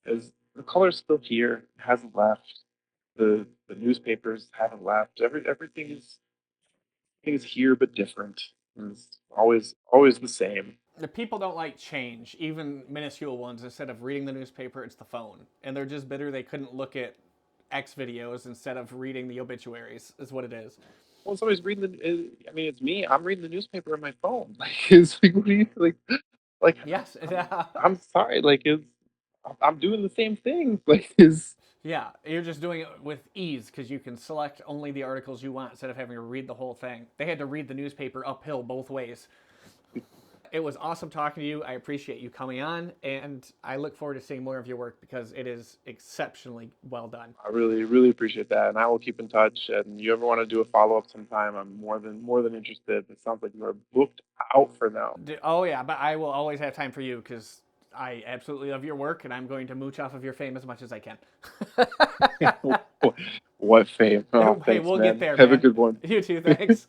B: is the color's still here, it hasn't left. The newspapers haven't left. Everything is here but different. It's always the same.
A: The people don't like change, even minuscule ones. Instead of reading the newspaper, it's the phone. And they're just bitter they couldn't look at X videos instead of reading the obituaries, is what it is.
B: Well, somebody's reading I mean, it's me. I'm reading the newspaper on my phone. Like, it's like, what do you like?
A: Yes.
B: I'm sorry. Like, I'm doing the same thing. Like, is
A: Yeah, you're just doing it with ease because you can select only the articles you want instead of having to read the whole thing. They had to read the newspaper uphill both ways. It was awesome talking to you. I appreciate you coming on, and I look forward to seeing more of your work because it is exceptionally well done.
B: I really really appreciate that, and I will keep in touch. And you ever want to do a follow up sometime? I'm more than interested. It sounds like you are booked out for now.
A: Oh, yeah, but I will always have time for you because I absolutely love your work, and I'm going to mooch off of your fame as much as I can.
B: What fame? Oh,
A: Hey,
B: thanks,
A: we'll get
B: man.
A: there,
B: Have a
A: man.
B: good one.
A: You too, thanks.